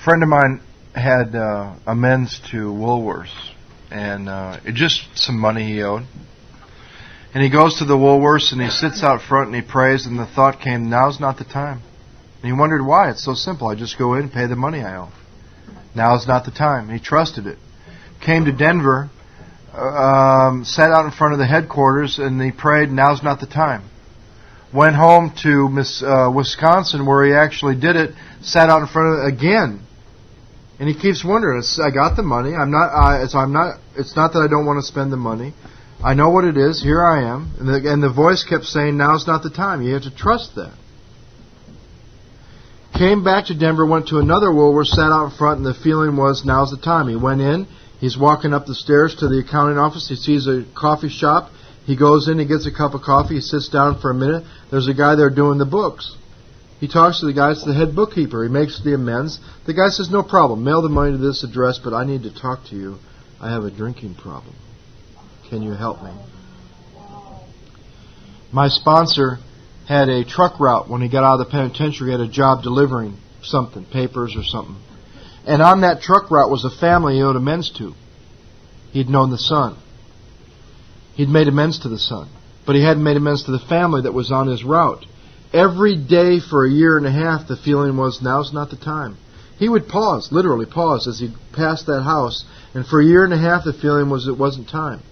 friend of mine had amends to Woolworths, and just some money he owed. And he goes to the Woolworths and he sits out front and he prays, and the thought came, now's not the time. And he wondered why. It's so simple. I just go in and pay the money I owe. Now's not the time. He trusted it. Came to Denver, sat out in front of the headquarters, and he prayed, now's not the time. Went home to Wisconsin, where he actually did it, sat out in front of it again. And he keeps wondering, I got the money. It's not that I don't want to spend the money. I know what it is. Here I am. And the voice kept saying, now's not the time. You have to trust that. Came back to Denver, went to another Woolworths, sat out in front, and the feeling was, now's the time. He went in. He's walking up the stairs to the accounting office. He sees a coffee shop. He goes in. He gets a cup of coffee. He sits down for a minute. There's a guy there doing the books. He talks to the guy. It's the head bookkeeper. He makes the amends. The guy says, no problem. Mail the money to this address, but I need to talk to you. I have a drinking problem. Can you help me? My sponsor had a truck route when he got out of the penitentiary. He had a job delivering something, papers or something. And on that truck route was a family he owed amends to. He'd known the son. He'd made amends to the son. But he hadn't made amends to the family that was on his route. Every day for a year and a half, the feeling was, now's not the time. He would pause, literally pause, as he passed that house. And for a year and a half, the feeling was it wasn't time.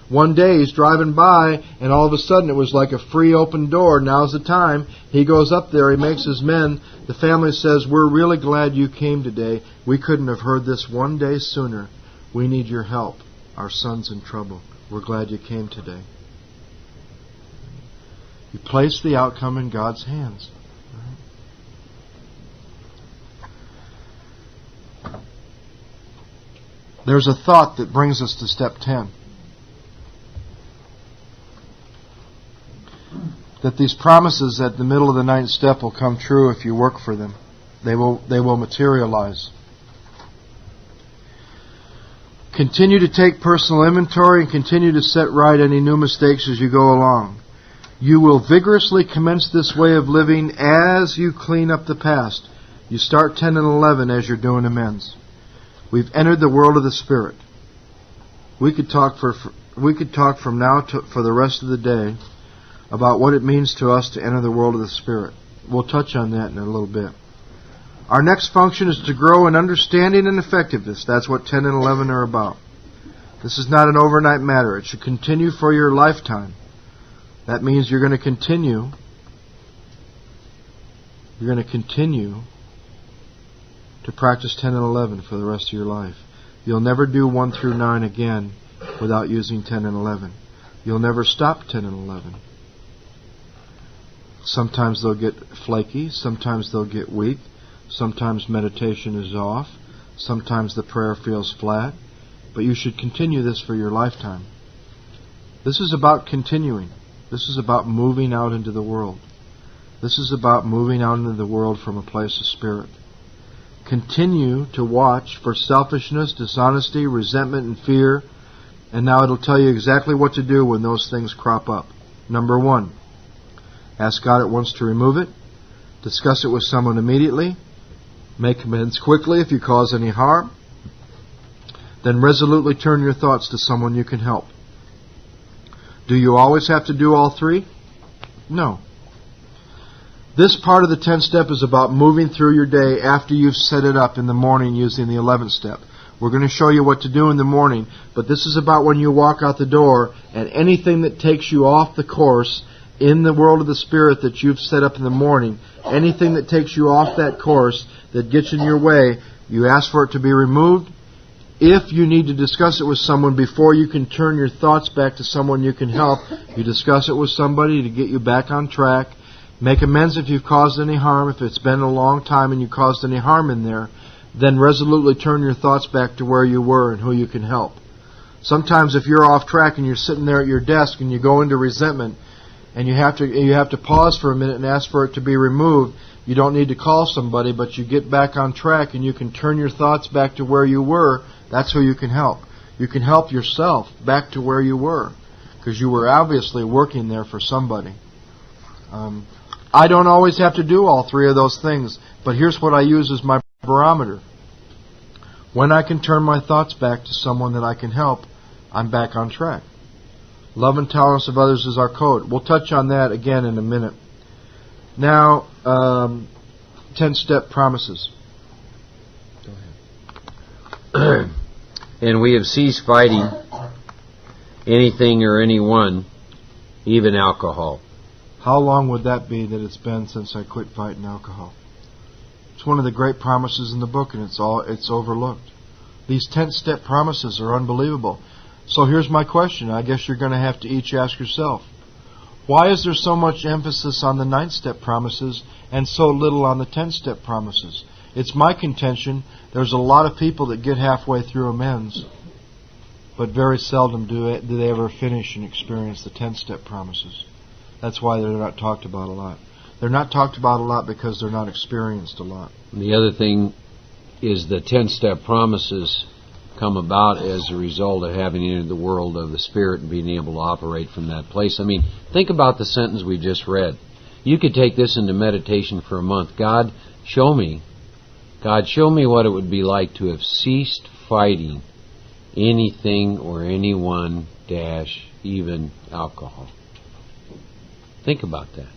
One day he's driving by, and all of a sudden it was like a free open door. Now's the time. He goes up there. He makes his men. The family says, we're really glad you came today. We couldn't have heard this one day sooner. We need your help. Our son's in trouble. We're glad you came today. You place the outcome in God's hands. There's a thought that brings us to step 10. That these promises at the middle of the ninth step will come true if you work for them. They will materialize. Continue to take personal inventory and continue to set right any new mistakes as you go along. You will vigorously commence this way of living as you clean up the past. You start 10 and 11 as you're doing amends. We've entered the world of the Spirit. We could talk from now for the rest of the day about what it means to us to enter the world of the Spirit. We'll touch on that in a little bit. Our next function is to grow in understanding and effectiveness. That's what 10 and 11 are about. This is not an overnight matter. It should continue for your lifetime. That means you're going to continue. You're going to continue to practice 10 and 11 for the rest of your life. You'll never do 1 through 9 again without using 10 and 11. You'll never stop 10 and 11. Sometimes they'll get flaky. Sometimes they'll get weak. Sometimes meditation is off. Sometimes the prayer feels flat. But you should continue this for your lifetime. This is about continuing. This is about moving out into the world. This is about moving out into the world from a place of spirit. Continue to watch for selfishness, dishonesty, resentment, and fear. And now it'll tell you exactly what to do when those things crop up. Number 1. Ask God at once to remove it. Discuss it with someone immediately. Make amends quickly if you cause any harm. Then resolutely turn your thoughts to someone you can help. Do you always have to do all 3? No. This part of the 10th step is about moving through your day after you've set it up in the morning using the 11th step. We're going to show you what to do in the morning, but this is about when you walk out the door, and anything that takes you off the course in the world of the Spirit that you've set up in the morning, anything that takes you off that course, that gets in your way, you ask for it to be removed. If you need to discuss it with someone before you can turn your thoughts back to someone you can help, you discuss it with somebody to get you back on track. Make amends if you've caused any harm. If it's been a long time and you caused any harm in there, then resolutely turn your thoughts back to where you were and who you can help. Sometimes if you're off track and you're sitting there at your desk and you go into resentment, and you have to pause for a minute and ask for it to be removed, you don't need to call somebody, but you get back on track and you can turn your thoughts back to where you were. That's who you can help. You can help yourself back to where you were, because you were obviously working there for somebody. I don't always have to do all 3 of those things, but here's what I use as my barometer. When I can turn my thoughts back to someone that I can help, I'm back on track. Love and tolerance of others is our code. We'll touch on that again in a minute. Now, 10-step promises. Go ahead. And we have ceased fighting anything or anyone, even alcohol. How long would that be that it's been since I quit fighting alcohol? It's one of the great promises in the book, and it's overlooked. These 10-step promises are unbelievable. So here's my question. I guess you're going to have to each ask yourself, why is there so much emphasis on the 9-step promises and so little on the 10-step promises? It's my contention there's a lot of people that get halfway through amends, but very seldom do they ever finish and experience the 10-step promises. That's why they're not talked about a lot. They're not talked about a lot because they're not experienced a lot. The other thing is the 10-step promises come about as a result of having entered the world of the Spirit and being able to operate from that place. I mean, think about the sentence we just read. You could take this into meditation for a month. God, show me what it would be like to have ceased fighting anything or anyone, even alcohol. Think about that.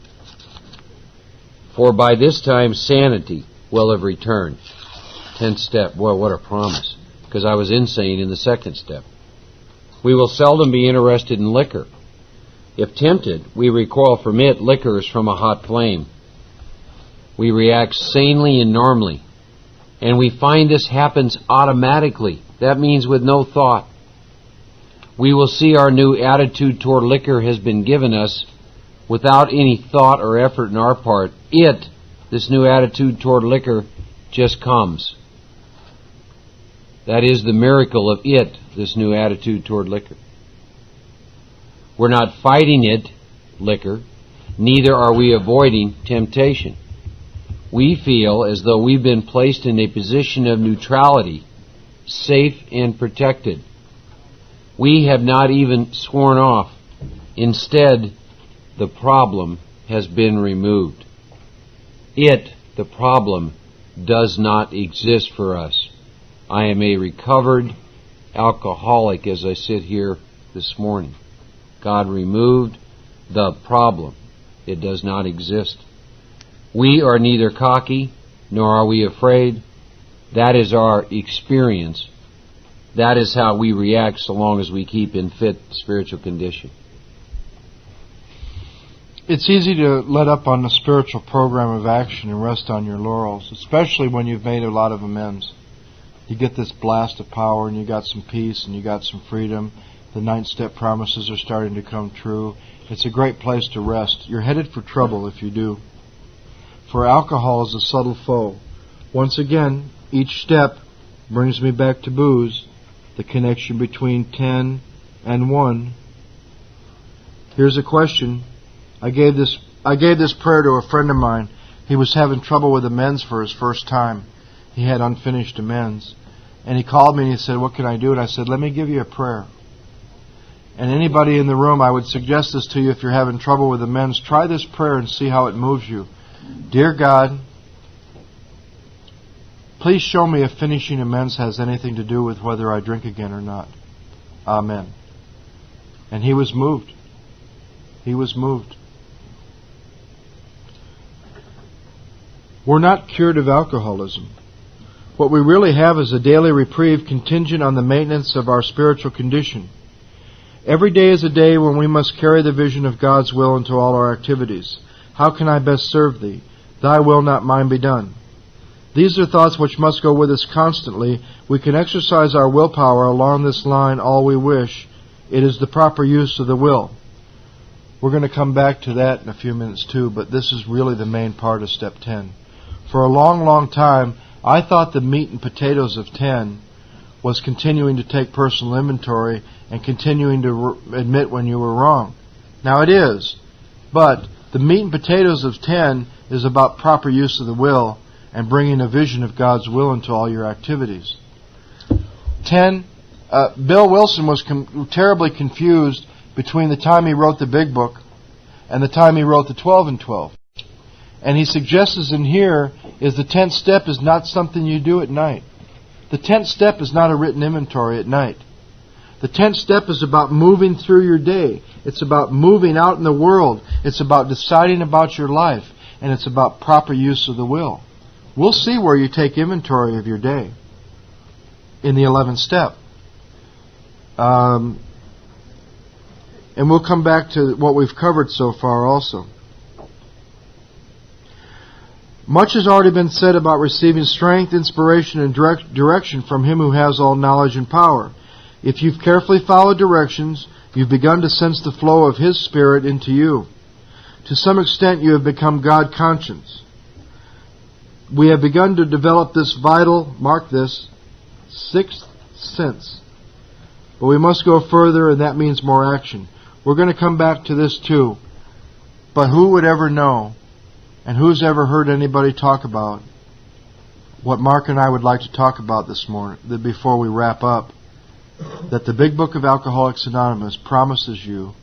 For by this time sanity will have returned. 10th step. Well, what a promise. Because I was insane in the 2nd step. We will seldom be interested in liquor. If tempted, we recoil from it. Liquor is from a hot flame. We react sanely and normally. And we find this happens automatically. That means with no thought. We will see our new attitude toward liquor has been given us without any thought or effort on our part. This new attitude toward liquor, just comes. That is the miracle of this new attitude toward liquor. We're not fighting it, liquor, neither are we avoiding temptation. We feel as though we've been placed in a position of neutrality, safe and protected. We have not even sworn off. Instead, the problem has been removed. The problem, does not exist for us. I am a recovered alcoholic as I sit here this morning. God removed the problem. It does not exist. We are neither cocky nor are we afraid. That is our experience. That is how we react so long as we keep in fit spiritual condition. It's easy to let up on the spiritual program of action and rest on your laurels, especially when you've made a lot of amends. You get this blast of power and you got some peace and you got some freedom. The 9-step promises are starting to come true. It's a great place to rest. You're headed for trouble if you do. For alcohol is a subtle foe. Once again, each step brings me back to booze, the connection between 10 and 1. Here's a question. I gave this prayer to a friend of mine. He was having trouble with amends for his first time. He had unfinished amends. And he called me and he said, what can I do? And I said, let me give you a prayer. And anybody in the room, I would suggest this to you if you're having trouble with amends. Try this prayer and see how it moves you. Dear God, please show me if finishing amends has anything to do with whether I drink again or not. Amen. And he was moved. He was moved. We're not cured of alcoholism. What we really have is a daily reprieve contingent on the maintenance of our spiritual condition. Every day is a day when we must carry the vision of God's will into all our activities. How can I best serve Thee? Thy will, not mine, be done. These are thoughts which must go with us constantly. We can exercise our willpower along this line all we wish. It is the proper use of the will. We're going to come back to that in a few minutes too, but this is really the main part of step 10. For a long, long time, I thought the meat and potatoes of 10 was continuing to take personal inventory and continuing to admit when you were wrong. Now it is, but the meat and potatoes of 10 is about proper use of the will and bringing a vision of God's will into all your activities. 10, Bill Wilson was terribly confused between the time he wrote the big book and the time he wrote the 12 and 12. And he suggests in here is the 10th step is not something you do at night. The 10th step is not a written inventory at night. The 10th step is about moving through your day. It's about moving out in the world. It's about deciding about your life. And it's about proper use of the will. We'll see where you take inventory of your day in the 11th step. And we'll come back to what we've covered so far also. Much has already been said about receiving strength, inspiration, and direction from Him who has all knowledge and power. If you've carefully followed directions, you've begun to sense the flow of His Spirit into you. To some extent, you have become God conscious. We have begun to develop this vital, mark this, sixth sense. But we must go further, and that means more action. We're going to come back to this too. But who would ever know, and who's ever heard anybody talk about what Mark and I would like to talk about this morning, before we wrap up, that the Big Book of Alcoholics Anonymous promises you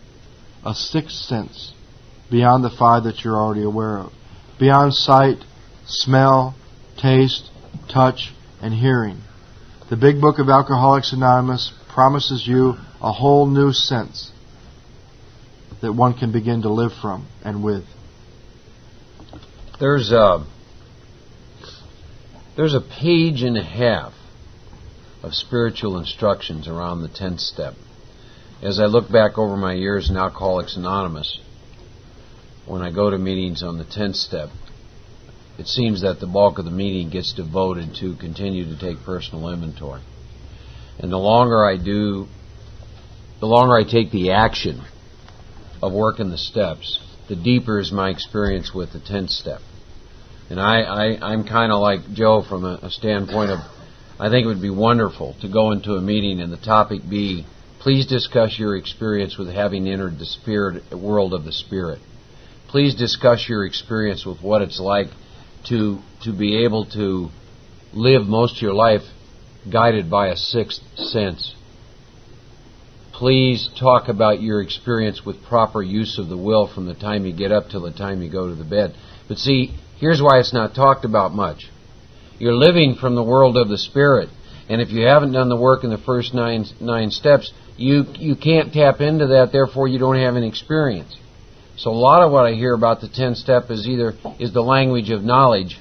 a sixth sense beyond the five that you're already aware of. Beyond sight, smell, taste, touch, and hearing. The Big Book of Alcoholics Anonymous promises you a whole new sense that one can begin to live from and with. There's a page and a half of spiritual instructions around the 10th step. As I look back over my years in Alcoholics Anonymous, when I go to meetings on the 10th step, it seems that the bulk of the meeting gets devoted to continue to take personal inventory. And the longer I take the action of working the steps, the deeper is my experience with the 10th step. And I'm kind of like Joe from a standpoint of, I think it would be wonderful to go into a meeting and the topic be, please discuss your experience with having entered the spirit world of the Spirit. Please discuss your experience with what it's like to be able to live most of your life guided by a sixth sense. Please talk about your experience with proper use of the will from the time you get up till the time you go to the bed. But see, here's why it's not talked about much. You're living from the world of the Spirit, and if you haven't done the work in the first nine steps, you can't tap into that, therefore you don't have any experience. So a lot of what I hear about the 10th step is the language of knowledge,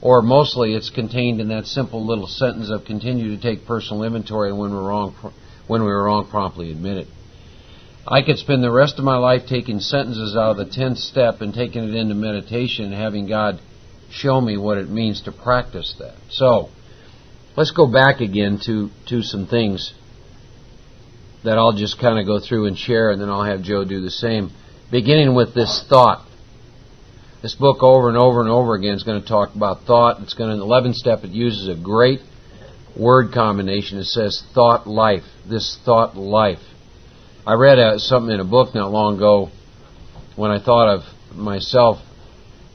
or mostly it's contained in that simple little sentence of continue to take personal inventory, and when we were wrong, promptly admit it. I could spend the rest of my life taking sentences out of the 10th step and taking it into meditation and having God show me what it means to practice that. So, let's go back again to some things that I'll just kind of go through and share, and then I'll have Joe do the same. Beginning with this thought. This book over and over and over again is going to talk about thought. It's going to, in the 11th step, it uses a great word combination. It says thought life. This thought life. I read something in a book not long ago when I thought of myself,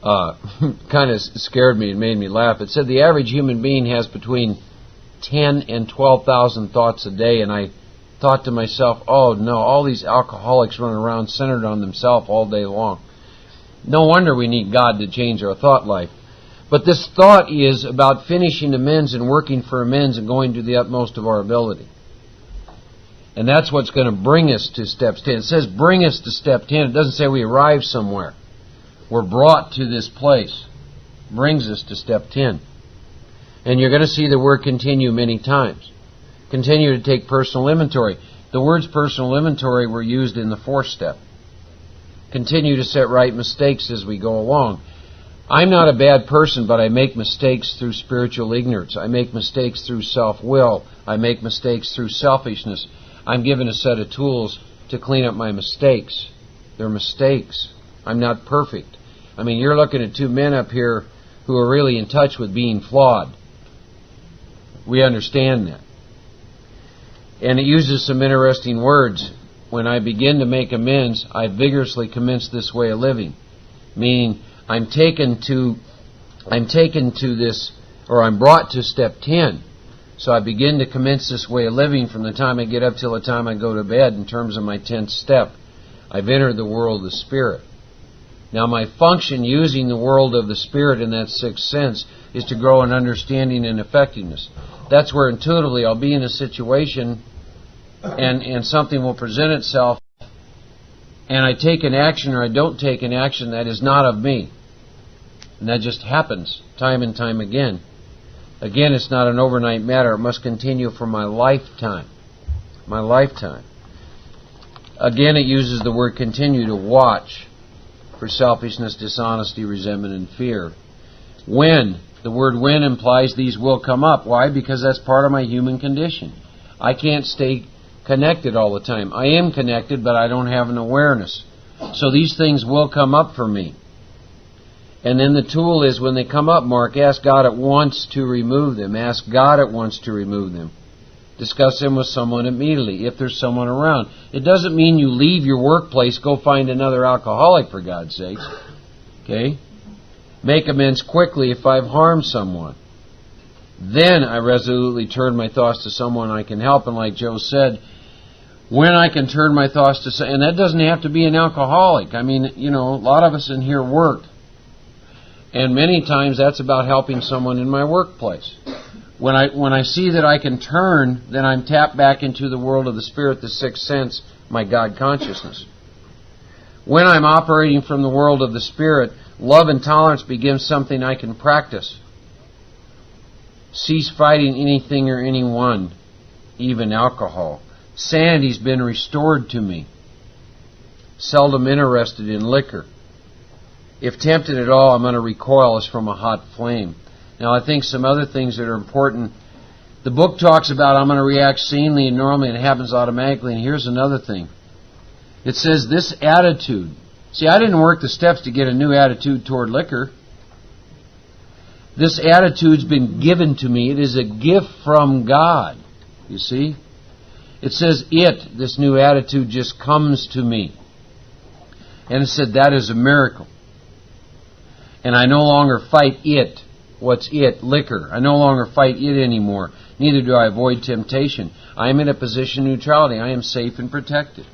kind of scared me and made me laugh. It said the average human being has between 10 and 12,000 thoughts a day, and I thought to myself, oh no, all these alcoholics running around centered on themselves all day long. No wonder we need God to change our thought life. But this thought is about finishing amends and working for amends and going to the utmost of our ability. And that's what's going to bring us to steps 10. It says bring us to step 10. It doesn't say we arrive somewhere. We're brought to this place. Brings us to step 10. And you're going to see the word continue many times. Continue to take personal inventory. The words personal inventory were used in the 4th step. Continue to set right mistakes as we go along. I'm not a bad person, but I make mistakes through spiritual ignorance. I make mistakes through self-will. I make mistakes through selfishness. I'm given a set of tools to clean up my mistakes. They're mistakes. I'm not perfect. I mean, you're looking at two men up here who are really in touch with being flawed. We understand that. And it uses some interesting words. When I begin to make amends, I vigorously commence this way of living. Meaning, I'm taken to this, or I'm brought to step 10. So I begin to commence this way of living from the time I get up till the time I go to bed in terms of my 10th step. I've entered the world of the Spirit. Now my function using the world of the Spirit in that sixth sense is to grow in understanding and effectiveness. That's where intuitively I'll be in a situation and something will present itself and I take an action or I don't take an action that is not of me. And that just happens time and time again. Again, it's not an overnight matter. It must continue for my lifetime. My lifetime. Again, it uses the word continue to watch for selfishness, dishonesty, resentment, and fear. When. The word when implies these will come up. Why? Because that's part of my human condition. I can't stay connected all the time. I am connected, but I don't have an awareness. So these things will come up for me. And then the tool is when they come up, Mark, ask God at once to remove them. Ask God at once to remove them. Discuss them with someone immediately, if there's someone around. It doesn't mean you leave your workplace, go find another alcoholic, for God's sakes. Okay? Make amends quickly if I've harmed someone. Then I resolutely turn my thoughts to someone I can help. And like Joe said, when I can turn my thoughts to someone, and that doesn't have to be an alcoholic. I mean, a lot of us in here work. And many times that's about helping someone in my workplace. When I see that I can turn, then I'm tapped back into the world of the Spirit, the sixth sense, my God consciousness. When I'm operating from the world of the Spirit, love and tolerance becomes something I can practice. Cease fighting anything or anyone, even alcohol. Sanity's been restored to me. Seldom interested in liquor. If tempted at all, I'm going to recoil as from a hot flame. Now, I think some other things that are important. The book talks about I'm going to react sanely and normally, and it happens automatically. And here's another thing. It says this attitude. See, I didn't work the steps to get a new attitude toward liquor. This attitude's been given to me. It is a gift from God. You see? It says this new attitude just comes to me. And it said that is a miracle. And I no longer fight it. What's it? Liquor. I no longer fight it anymore. Neither do I avoid temptation. I am in a position of neutrality. I am safe and protected.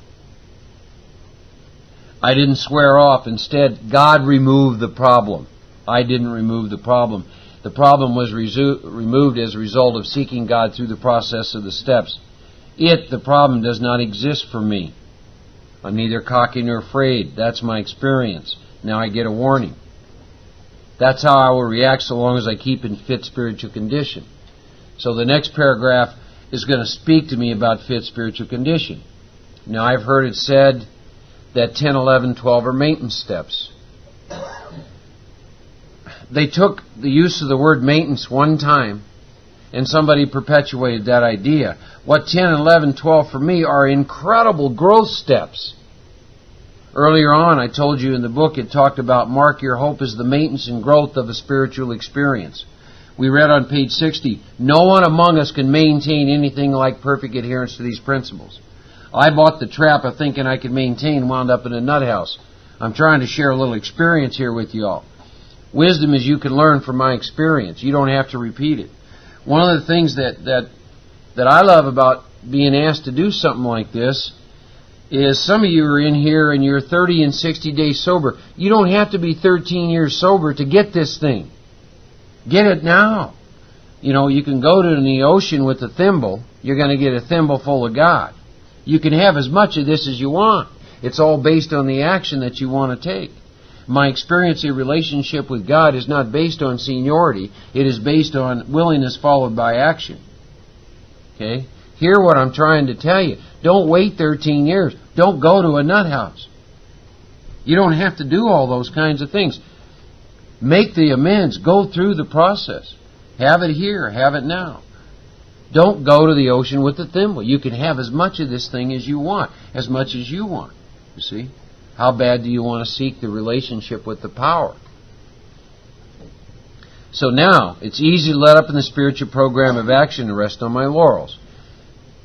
I didn't swear off. Instead, God removed the problem. I didn't remove the problem. The problem was removed as a result of seeking God through the process of the steps. The problem, does not exist for me. I'm neither cocky nor afraid. That's my experience. Now I get a warning. That's how I will react so long as I keep in fit spiritual condition. So the next paragraph is going to speak to me about fit spiritual condition. Now I've heard it said that 10, 11, 12 are maintenance steps. They took the use of the word maintenance one time and somebody perpetuated that idea. What 10, 11, 12 for me are incredible growth steps. Earlier on, I told you in the book, it talked about mark your hope as the maintenance and growth of a spiritual experience. We read on page 60, no one among us can maintain anything like perfect adherence to these principles. I bought the trap of thinking I could maintain, wound up in a nut house. I'm trying to share a little experience here with you all. Wisdom is you can learn from my experience. You don't have to repeat it. One of the things that I love about being asked to do something like this is some of you are in here and you're 30 and 60 days sober. You don't have to be 13 years sober to get this thing. Get it now. You can go to the ocean with a thimble. You're going to get a thimble full of God. You can have as much of this as you want. It's all based on the action that you want to take. My experience in relationship with God is not based on seniority. It is based on willingness followed by action. Okay? Hear what I'm trying to tell you. Don't wait 13 years. Don't go to a nut house. You don't have to do all those kinds of things. Make the amends. Go through the process. Have it here. Have it now. Don't go to the ocean with the thimble. You can have as much of this thing as you want. As much as you want. You see? How bad do you want to seek the relationship with the power? So now, it's easy to let up in the spiritual program of action and rest on my laurels.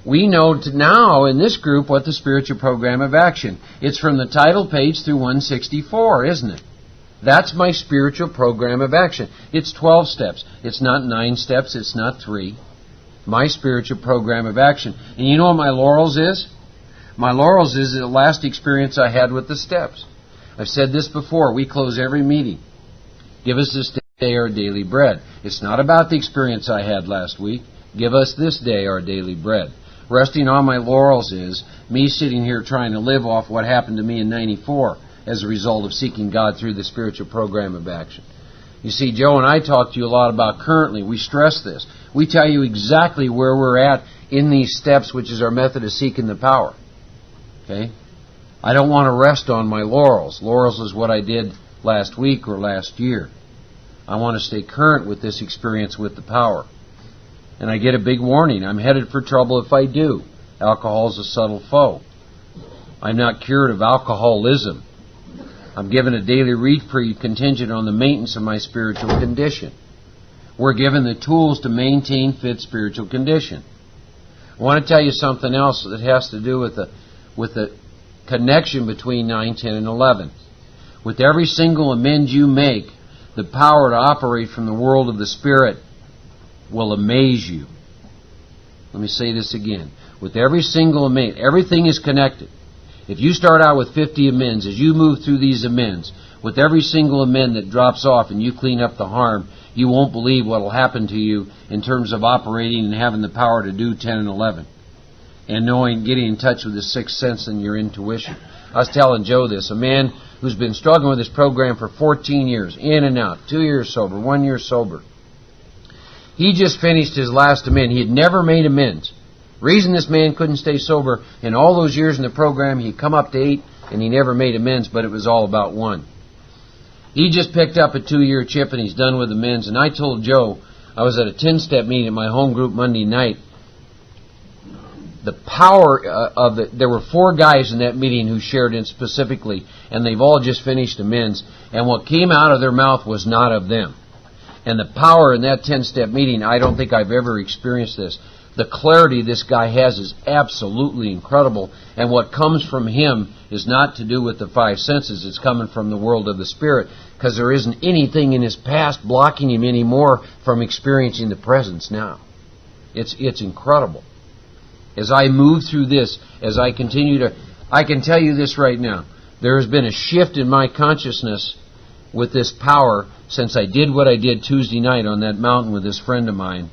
We know now in this group what the spiritual program of action. It's from the title page through 164, isn't it? That's my spiritual program of action. It's 12 steps. It's not 9 steps. It's not 3. My spiritual program of action. And you know what my laurels is? My laurels is the last experience I had with the steps. I've said this before. We close every meeting. Give us this day our daily bread. It's not about the experience I had last week. Give us this day our daily bread. Resting on my laurels is me sitting here trying to live off what happened to me in 94 as a result of seeking God through the spiritual program of action. You see, Joe and I talk to you a lot about currently. We stress this. We tell you exactly where we're at in these steps, which is our method of seeking the power. Okay? I don't want to rest on my laurels. Laurels is what I did last week or last year. I want to stay current with this experience with the power. And I get a big warning. I'm headed for trouble if I do. Alcohol's a subtle foe. I'm not cured of alcoholism. I'm given a daily reprieve contingent on the maintenance of my spiritual condition. We're given the tools to maintain fit spiritual condition. I want to tell you something else that has to do with the connection between 9, 10, and 11. With every single amend you make, the power to operate from the world of the Spirit will amaze you. Let me say this again. With every single amend, everything is connected. If you start out with 50 amends, as you move through these amends, with every single amend that drops off and you clean up the harm, you won't believe what will happen to you in terms of operating and having the power to do 10 and 11. And knowing, getting in touch with the sixth sense and your intuition. I was telling Joe this, a man who's been struggling with this program for 14 years, in and out, 2 years sober, 1 year sober. He just finished his last amend. He had never made amends. Reason this man couldn't stay sober, in all those years in the program, he'd come up to 8, and he never made amends, but it was all about 1. He just picked up a 2-year chip, and he's done with amends. And I told Joe, I was at a 10-step meeting at my home group Monday night. The power of it, there were 4 guys in that meeting who shared it specifically, and they've all just finished amends, and what came out of their mouth was not of them. And the power in that 10-step meeting, I don't think I've ever experienced this. The clarity this guy has is absolutely incredible, and what comes from him is not to do with the 5 senses. It's coming from the world of the Spirit, because there isn't anything in his past blocking him anymore from experiencing the presence now. It's incredible. As I move through this, as I continue to, I can tell you this right now. There has been a shift in my consciousness with this power since I did what I did Tuesday night on that mountain with this friend of mine.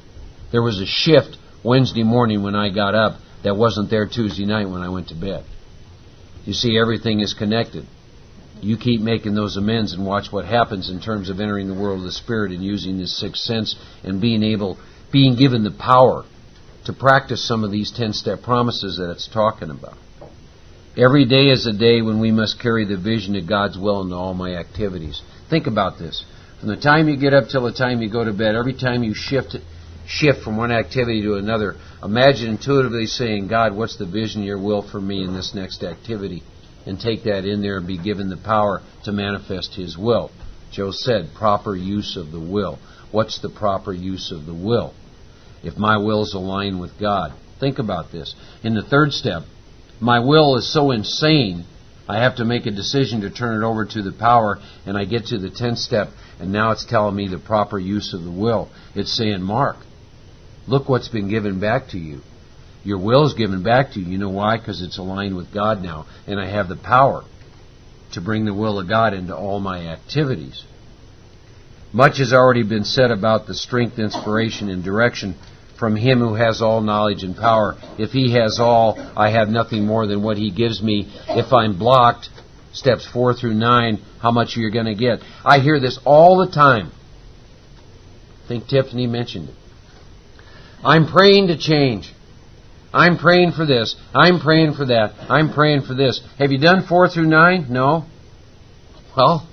There was a shift Wednesday morning when I got up that wasn't there Tuesday night when I went to bed. You see, everything is connected. You keep making those amends and watch what happens in terms of entering the world of the Spirit and using this sixth sense and being given the power to practice some of these 10-step promises that it's talking about. Every day is a day when we must carry the vision of God's will into all my activities. Think about this. From the time you get up till the time you go to bed, every time you shift from one activity to another, imagine intuitively saying, God, what's the vision of your will for me in this next activity? And take that in there and be given the power to manifest His will. Joe said, proper use of the will. What's the proper use of the will? If my will is aligned with God. Think about this. In the 3rd step, my will is so insane, I have to make a decision to turn it over to the power, and I get to the 10th step, and now it's telling me the proper use of the will. It's saying, Mark, look what's been given back to you. Your will is given back to you. You know why? Because it's aligned with God now, and I have the power to bring the will of God into all my activities. Much has already been said about the strength, inspiration, and direction from Him who has all knowledge and power. If He has all, I have nothing more than what He gives me. If I'm blocked, steps 4 through 9, how much are you going to get? I hear this all the time. I think Tiffany mentioned it. I'm praying to change. I'm praying for this. I'm praying for that. I'm praying for this. Have you done 4 through 9? No? Well,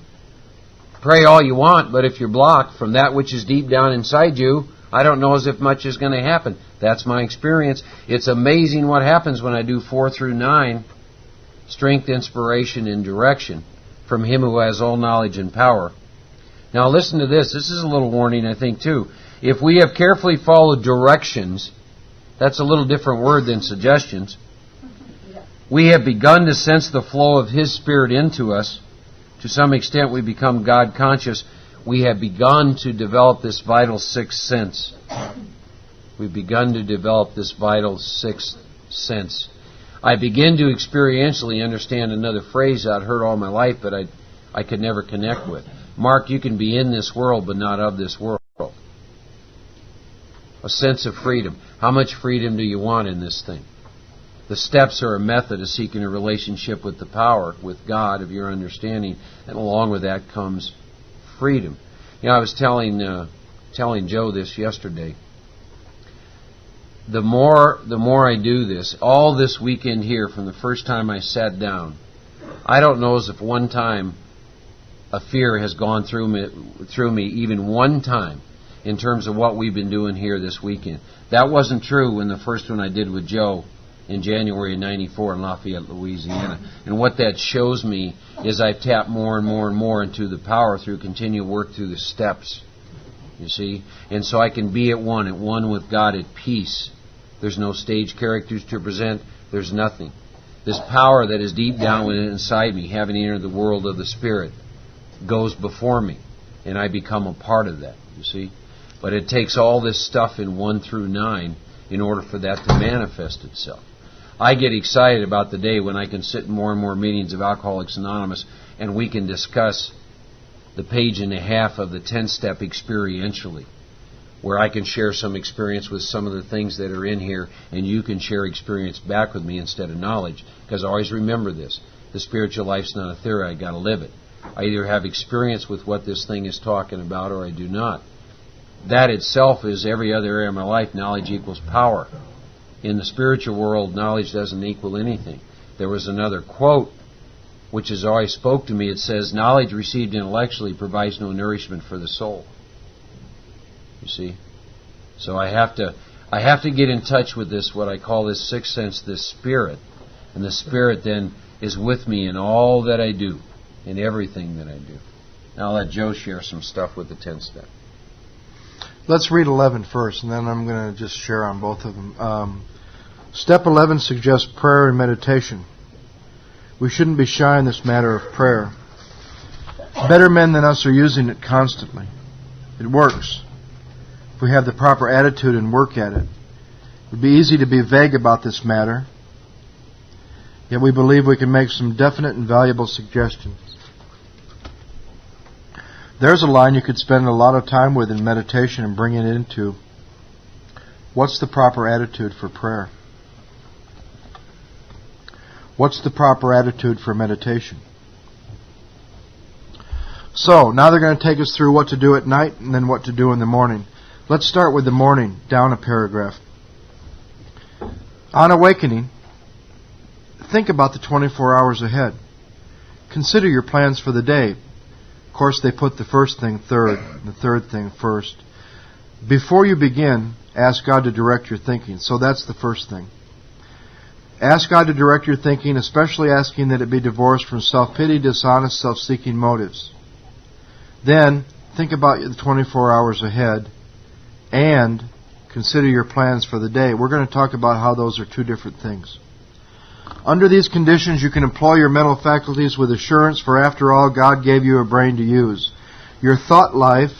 pray all you want, but if you're blocked from that which is deep down inside you, I don't know as if much is going to happen. That's my experience. It's amazing what happens when I do 4 through 9, strength, inspiration, and direction from Him who has all knowledge and power. Now listen to this. This is a little warning, I think, too. If we have carefully followed directions, that's a little different word than suggestions. We have begun to sense the flow of His Spirit into us. To some extent, we become God conscious. We have begun to develop this vital sixth sense. We've begun to develop this vital sixth sense. I begin to experientially understand another phrase I'd heard all my life, but I could never connect with. Mark, you can be in this world but not of this world. A sense of freedom. How much freedom do you want in this thing? The steps are a method of seeking a relationship with the power, with God, of your understanding, and along with that comes freedom. You know, I was telling Joe this yesterday. The more I do this, all this weekend here, from the first time I sat down, I don't know as if one time a fear has gone through me even one time in terms of what we've been doing here this weekend. That wasn't true when the first one I did with Joe in January of '94 in Lafayette, Louisiana. And what that shows me is I've tapped more and more and more into the power through continual work through the steps. You see? And so I can be at one with God at peace. There's no stage characters to present. There's nothing. This power that is deep down inside me, having entered the world of the Spirit, goes before me. And I become a part of that, you see? But it takes all this stuff in 1 through 9 in order for that to manifest itself. I get excited about the day when I can sit in more and more meetings of Alcoholics Anonymous and we can discuss the page and a half of the 10-step experientially, where I can share some experience with some of the things that are in here, and you can share experience back with me instead of knowledge. Because always remember this: the spiritual life's not a theory. I got to live it. I either have experience with what this thing is talking about, or I do not. That itself is every other area of my life. Knowledge equals power. In the spiritual world, knowledge doesn't equal anything. There was another quote which has always spoke to me. It says, knowledge received intellectually provides no nourishment for the soul. You see? So I have to get in touch with this, what I call this sixth sense, this spirit. And the Spirit then is with me in all that I do, in everything that I do. Now I'll let Joe share some stuff with the 10th step. Let's read 11 first, and then I'm going to just share on both of them. Step 11 suggests prayer and meditation. We shouldn't be shy in this matter of prayer. Better men than us are using it constantly. It works. If we have the proper attitude and work at it. It would be easy to be vague about this matter, yet we believe we can make some definite and valuable suggestions. There's a line you could spend a lot of time with in meditation and bring it into what's the proper attitude for prayer? What's the proper attitude for meditation? So, now they're going to take us through what to do at night and then what to do in the morning. Let's start with the morning, down a paragraph. On awakening, think about the 24 hours ahead. Consider your plans for the day. Of course, they put the first thing third, and the third thing first. Before you begin, ask God to direct your thinking. So that's the first thing. Ask God to direct your thinking, especially asking that it be divorced from self-pity, dishonest, self-seeking motives. Then, think about the 24 hours ahead and consider your plans for the day. We're going to talk about how those are two different things. Under these conditions, you can employ your mental faculties with assurance, for after all, God gave you a brain to use. Your thought life,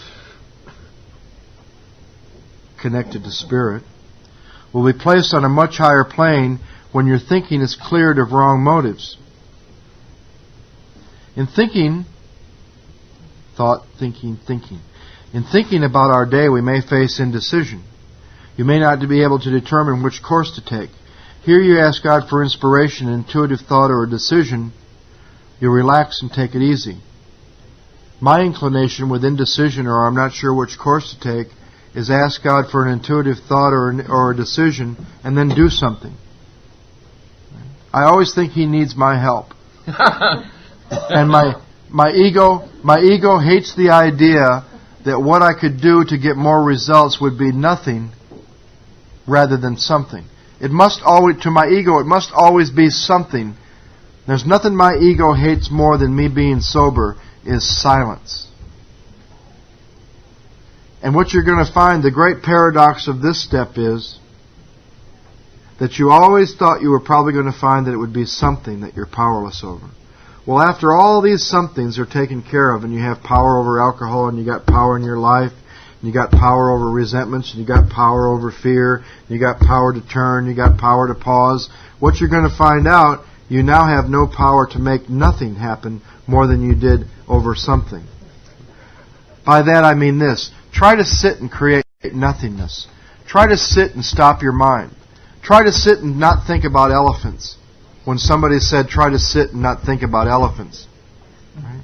connected to spirit, will be placed on a much higher plane when your thinking is cleared of wrong motives. In thinking, thinking. In thinking about our day, we may face indecision. You may not be able to determine which course to take. Here you ask God for inspiration, intuitive thought, or a decision. You relax and take it easy. My inclination with indecision, or I'm not sure which course to take, is ask God for an intuitive thought or a decision and then do something. I always think He needs my help. And my ego hates the idea that what I could do to get more results would be nothing rather than something. It must always, to my ego, it must always be something. There's nothing my ego hates more than me being sober is silence. And what you're going to find, the great paradox of this step is that you always thought you were probably going to find that it would be something that you're powerless over. Well, after all these somethings are taken care of, and you have power over alcohol, and you got power in your life, and you got power over resentments, and you got power over fear, and you got power to turn, you got power to pause, what you're going to find out, You now have no power to make nothing happen more than you did over something. By that I mean this. Try to sit and create nothingness. Try to sit and stop your mind. Try to sit and not think about elephants. When somebody said, try to sit and not think about elephants. Right?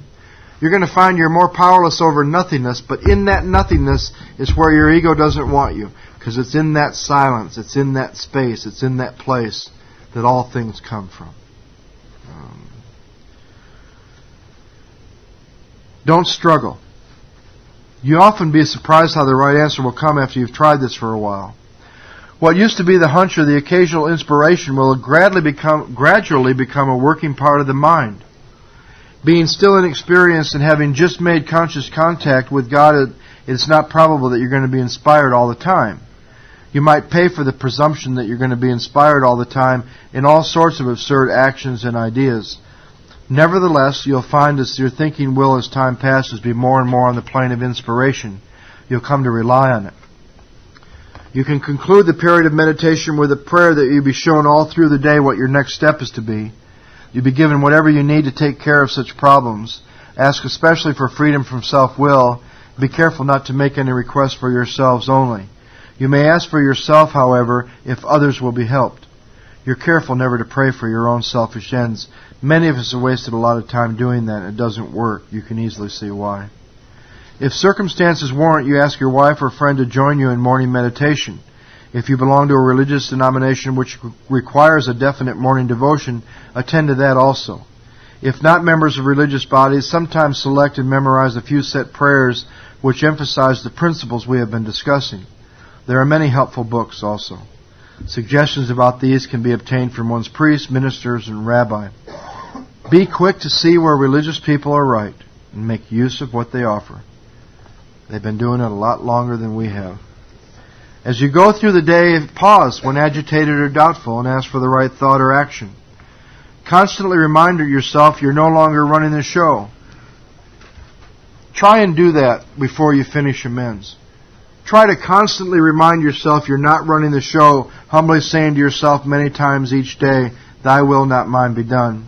You're going to find you're more powerless over nothingness, but in that nothingness is where your ego doesn't want you. Because it's in that silence, it's in that space, it's in that place that all things come from. Don't struggle. You often be surprised how the right answer will come after you've tried this for a while. What used to be the hunch or the occasional inspiration will gradually become a working part of the mind. Being still inexperienced and having just made conscious contact with God, it's not probable that you're going to be inspired all the time. You might pay for the presumption that you're going to be inspired all the time in all sorts of absurd actions and ideas. Nevertheless, you'll find as your thinking will, as time passes, be more and more on the plane of inspiration. You'll come to rely on it. You can conclude the period of meditation with a prayer that you'll be shown all through the day what your next step is to be. You'll be given whatever you need to take care of such problems. Ask especially for freedom from self-will. Be careful not to make any requests for yourselves only. You may ask for yourself, however, if others will be helped. You're careful never to pray for your own selfish ends. Many of us have wasted a lot of time doing that, and it doesn't work. You can easily see why. If circumstances warrant, you ask your wife or friend to join you in morning meditation. If you belong to a religious denomination which requires a definite morning devotion, attend to that also. If not members of religious bodies, sometimes select and memorize a few set prayers which emphasize the principles we have been discussing. There are many helpful books also. Suggestions about these can be obtained from one's priest, ministers, and rabbi. Be quick to see where religious people are right and make use of what they offer. They've been doing it a lot longer than we have. As you go through the day, pause when agitated or doubtful and ask for the right thought or action. Constantly remind yourself you're no longer running the show. Try and do that before you finish amends. Try to constantly remind yourself you're not running the show, humbly saying to yourself many times each day, "Thy will, not mine, be done."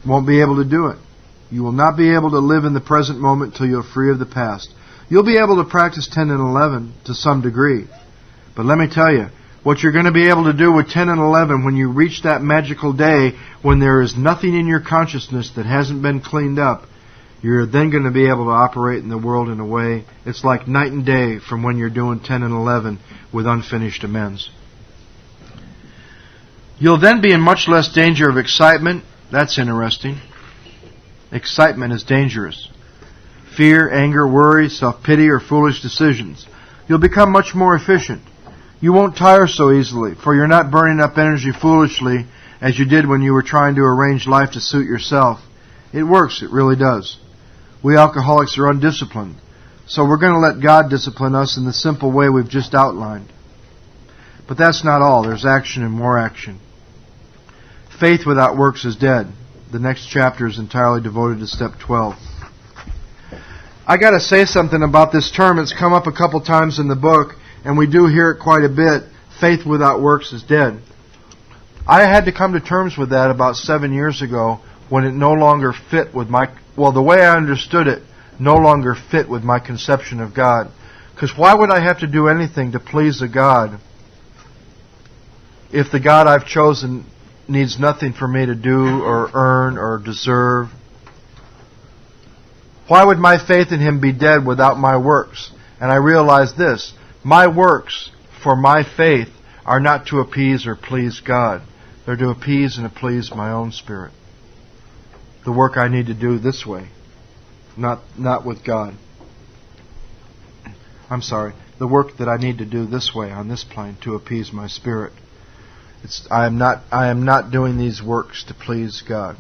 You won't be able to do it. You will not be able to live in the present moment till you're free of the past. You'll be able to practice 10 and 11 to some degree. But let me tell you, what you're going to be able to do with 10 and 11 when you reach that magical day when there is nothing in your consciousness that hasn't been cleaned up, you're then going to be able to operate in the world in a way, it's like night and day from when you're doing 10 and 11 with unfinished amends. You'll then be in much less danger of excitement. That's interesting. Excitement is dangerous. Fear, anger, worry, self-pity, or foolish decisions. You'll become much more efficient. You won't tire so easily, for you're not burning up energy foolishly as you did when you were trying to arrange life to suit yourself. It works, it really does. We alcoholics are undisciplined, so we're going to let God discipline us in the simple way we've just outlined. But that's not all. There's action and more action. Faith without works is dead. The next chapter is entirely devoted to step 12. I got to say something about this term. It's come up a couple times in the book, and we do hear it quite a bit. Faith without works is dead. I had to come to terms with that about 7 years ago when it no longer fit with the way I understood it, no longer fit with my conception of God. Because why would I have to do anything to please a God if the God I've chosen needs nothing for me to do or earn or deserve? Why would my faith in Him be dead without my works? And I realize this, my works for my faith are not to appease or please God. They're to appease and please my own spirit. The work I need to do this way, not with God. I'm sorry, the work that I need to do this way on this plane to appease my spirit. I am not doing these works to please God.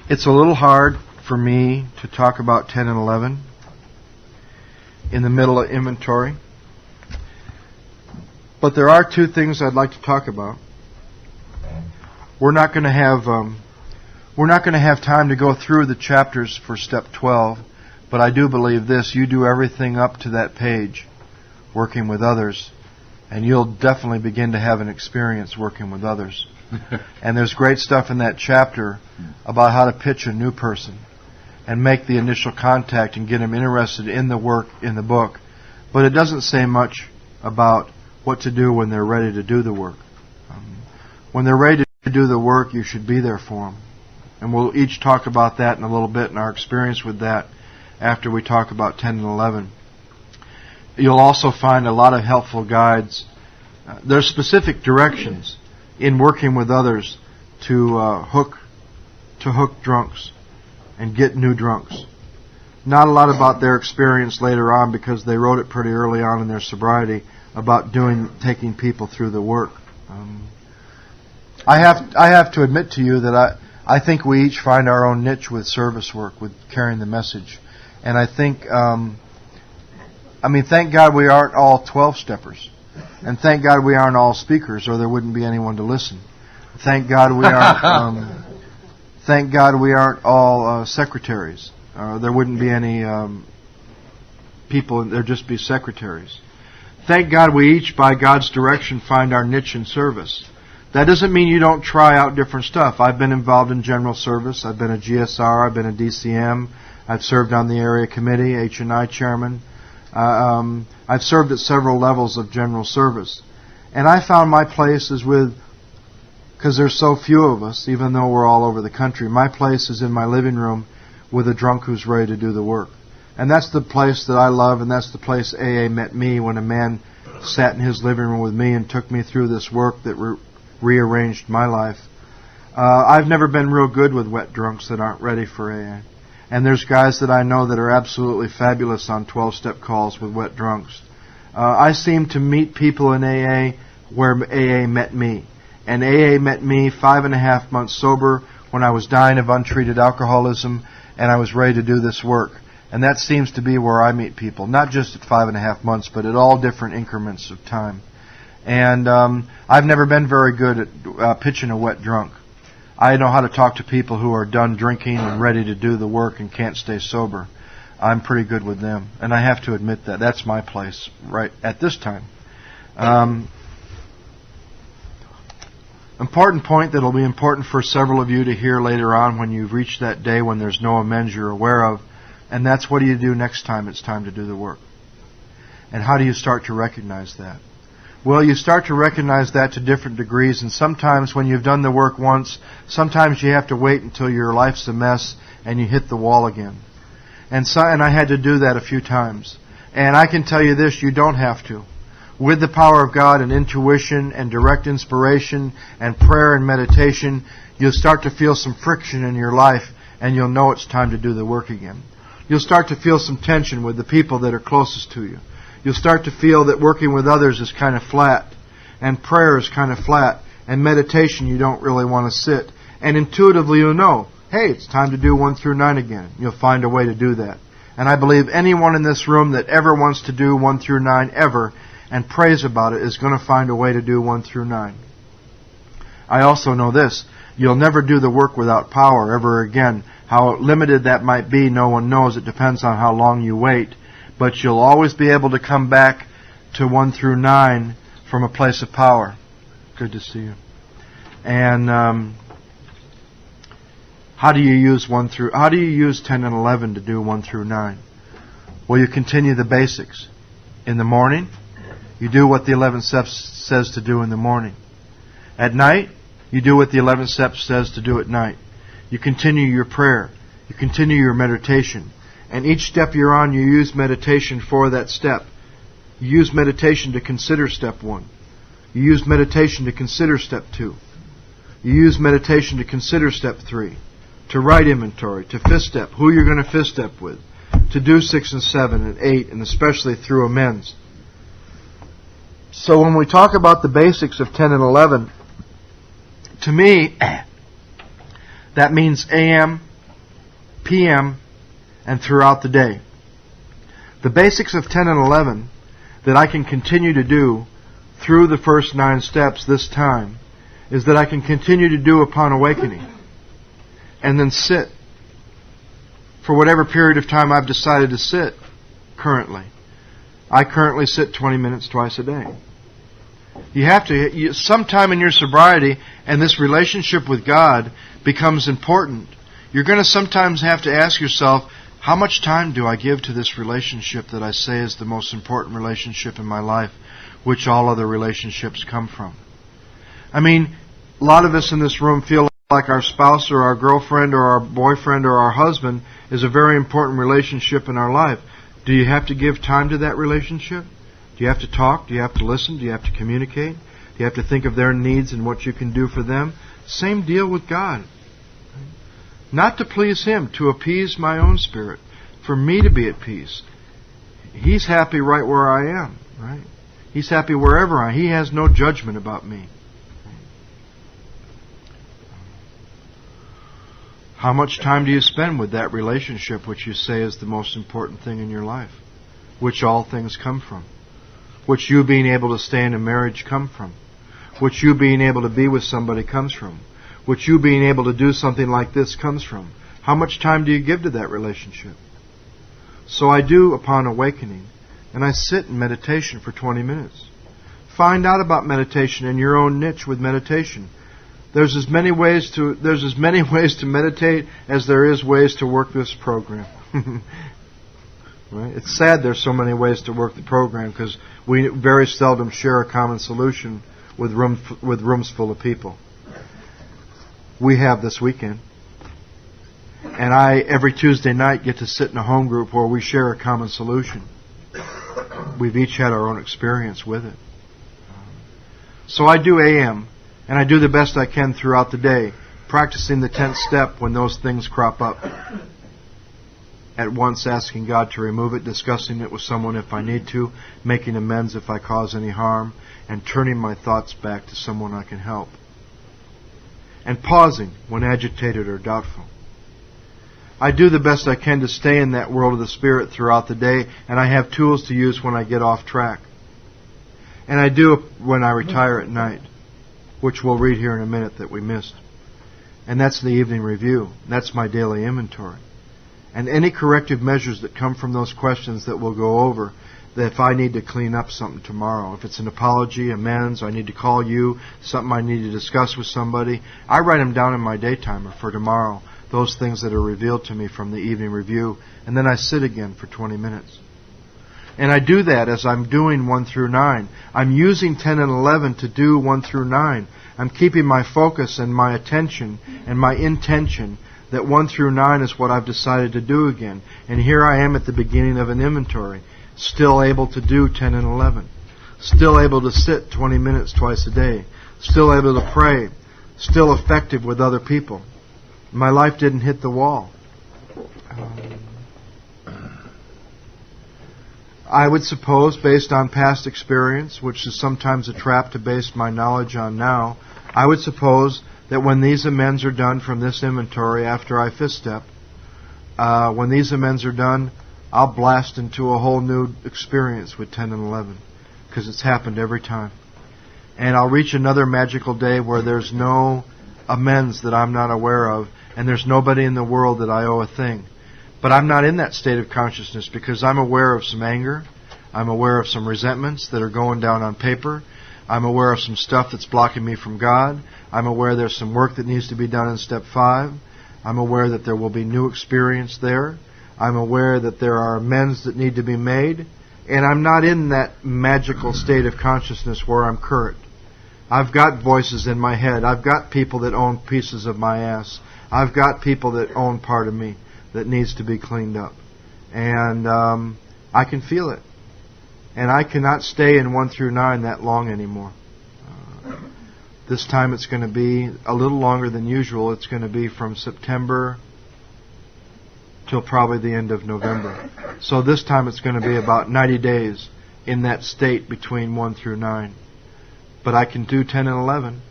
It's a little hard for me to talk about 10 and 11 in the middle of inventory. But there are two things I'd like to talk about. We're not going to have time to go through the chapters for step 12, but I do believe this: you do everything up to that page, working with others, and you'll definitely begin to have an experience working with others. And there's great stuff in that chapter about how to pitch a new person and make the initial contact and get them interested in the work in the book. But it doesn't say much about what to do when they're ready to do the work. When they're ready to do the work, you should be there for them. And we'll each talk about that in a little bit and our experience with that after we talk about 10 and 11. You'll also find a lot of helpful guides. There's specific directions in working with others to hook drunks and get new drunks. Not a lot about their experience later on because they wrote it pretty early on in their sobriety about taking people through the work. I have to admit to you that I think we each find our own niche with service work, with carrying the message. And I think, thank God we aren't all 12-steppers. And thank God we aren't all speakers, or there wouldn't be anyone to listen. Thank God we aren't all secretaries. There wouldn't be any people, there'd just be secretaries. Thank God we each, by God's direction, find our niche in service. That doesn't mean you don't try out different stuff. I've been involved in general service. I've been a GSR. I've been a DCM. I've served on the area committee, H&I chairman. I've served at several levels of general service. And I found my place is because there's so few of us, even though we're all over the country, my place is in my living room with a drunk who's ready to do the work. And that's the place that I love, and that's the place AA met me when a man sat in his living room with me and took me through this work that rearranged my life. I've never been real good with wet drunks that aren't ready for AA. And there's guys that I know that are absolutely fabulous on 12-step calls with wet drunks. I seem to meet people in AA where AA met me. And AA met me 5.5 months sober when I was dying of untreated alcoholism and I was ready to do this work. And that seems to be where I meet people, not just at 5.5 months, but at all different increments of time. And I've never been very good at pitching a wet drunk. I know how to talk to people who are done drinking and ready to do the work and can't stay sober. I'm pretty good with them. And I have to admit that. That's my place right at this time. Important point that will be important for several of you to hear later on when you've reached that day when there's no amends you're aware of. And that's what do you do next time it's time to do the work? And how do you start to recognize that? Well, you start to recognize that to different degrees, and sometimes when you've done the work once, sometimes you have to wait until your life's a mess and you hit the wall again. And I had to do that a few times. And I can tell you this, you don't have to. With the power of God and intuition and direct inspiration and prayer and meditation, you'll start to feel some friction in your life and you'll know it's time to do the work again. You'll start to feel some tension with the people that are closest to you. You'll start to feel that working with others is kind of flat, and prayer is kind of flat, and meditation you don't really want to sit. And intuitively you'll know, hey, it's time to do 1 through 9 again. You'll find a way to do that. And I believe anyone in this room that ever wants to do 1 through 9 ever and prays about it is going to find a way to do 1 through 9. I also know this, you'll never do the work without power ever again. How limited that might be, no one knows. It depends on how long you wait. But you'll always be able to come back to 1 through 9 from a place of power. Good to see you. And how do you use 10 and 11 to do 1 through 9? Well, you continue the basics. In the morning, you do what the 11 steps says to do in the morning. At night, you do what the 11 steps says to do at night. You continue your prayer. You continue your meditation. And each step you're on, you use meditation for that step. You use meditation to consider step 1. You use meditation to consider step 2. You use meditation to consider step 3. To write inventory, to fifth step, who you're going to fifth step with. To do 6 and 7 and 8, and especially through amends. So when we talk about the basics of 10 and 11, to me, that means AM, PM, and throughout the day. The basics of 10 and 11 that I can continue to do through the first 9 steps this time is that I can continue to do upon awakening and then sit for whatever period of time I've decided to sit currently. I currently sit 20 minutes twice a day. You have to, sometime in your sobriety, and this relationship with God becomes important. You're going to sometimes have to ask yourself, how much time do I give to this relationship that I say is the most important relationship in my life, which all other relationships come from? I mean, a lot of us in this room feel like our spouse or our girlfriend or our boyfriend or our husband is a very important relationship in our life. Do you have to give time to that relationship? Do you have to talk? Do you have to listen? Do you have to communicate? Do you have to think of their needs and what you can do for them? Same deal with God. Not to please Him, to appease my own spirit, for me to be at peace. He's happy right where I am, right? He's happy wherever I am. He has no judgment about me. How much time do you spend with that relationship which you say is the most important thing in your life? Which all things come from? Which you being able to stay in a marriage come from? Which you being able to be with somebody comes from? Which you being able to do something like this comes from? How much time do you give to that relationship? So I do upon awakening, and I sit in meditation for 20 minutes. Find out about meditation in your own niche with meditation. There's as many ways to meditate as there is ways to work this program. Right? It's sad there's so many ways to work the program because we very seldom share a common solution with rooms full of people. We have this weekend. And I, every Tuesday night, get to sit in a home group where we share a common solution. We've each had our own experience with it. So I do AM, and I do the best I can throughout the day, practicing the 10th step when those things crop up. At once asking God to remove it, discussing it with someone if I need to, making amends if I cause any harm, and turning my thoughts back to someone I can help. And pausing when agitated or doubtful. I do the best I can to stay in that world of the Spirit throughout the day, and I have tools to use when I get off track. And I do when I retire at night, which we'll read here in a minute that we missed. And that's the evening review. That's my daily inventory. And any corrective measures that come from those questions that we'll go over, that if I need to clean up something tomorrow, if it's an apology, amends, I need to call you, something I need to discuss with somebody, I write them down in my daytimer for tomorrow, those things that are revealed to me from the evening review, and then I sit again for 20 minutes. And I do that as I'm doing 1 through 9. I'm using 10 and 11 to do 1 through 9. I'm keeping my focus and my attention and my intention that 1 through 9 is what I've decided to do again. And here I am at the beginning of an inventory, still able to do 10 and 11. Still able to sit 20 minutes twice a day. Still able to pray. Still effective with other people. My life didn't hit the wall. I would suppose, based on past experience, which is sometimes a trap to base my knowledge on now, I would suppose that when these amends are done from this inventory after I fifth step, when these amends are done, I'll blast into a whole new experience with 10 and 11, because it's happened every time. And I'll reach another magical day where there's no amends that I'm not aware of, and there's nobody in the world that I owe a thing. But I'm not in that state of consciousness because I'm aware of some anger. I'm aware of some resentments that are going down on paper. I'm aware of some stuff that's blocking me from God. I'm aware there's some work that needs to be done in step 5. I'm aware that there will be new experience there. I'm aware that there are amends that need to be made. And I'm not in that magical state of consciousness where I'm current. I've got voices in my head. I've got people that own pieces of my ass. I've got people that own part of me that needs to be cleaned up. And I can feel it. And I cannot stay in 1 through 9 that long anymore. This time it's going to be a little longer than usual. It's going to be from September till probably the end of November. So this time it's going to be about 90 days in that state between 1 through 9. But I can do 10 and 11.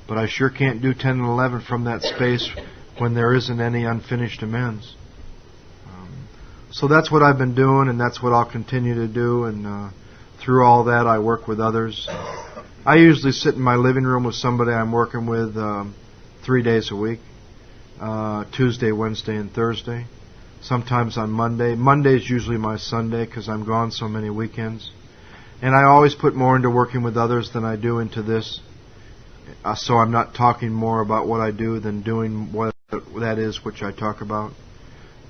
But I sure can't do 10 and 11 from that space when there isn't any unfinished amends. So that's what I've been doing, and that's what I'll continue to do. And through all that, I work with others. I usually sit in my living room with somebody I'm working with 3 days a week, Tuesday, Wednesday, and Thursday. Sometimes on Monday. Monday's usually my Sunday because I'm gone so many weekends. And I always put more into working with others than I do into this. So I'm not talking more about what I do than doing what that is which I talk about.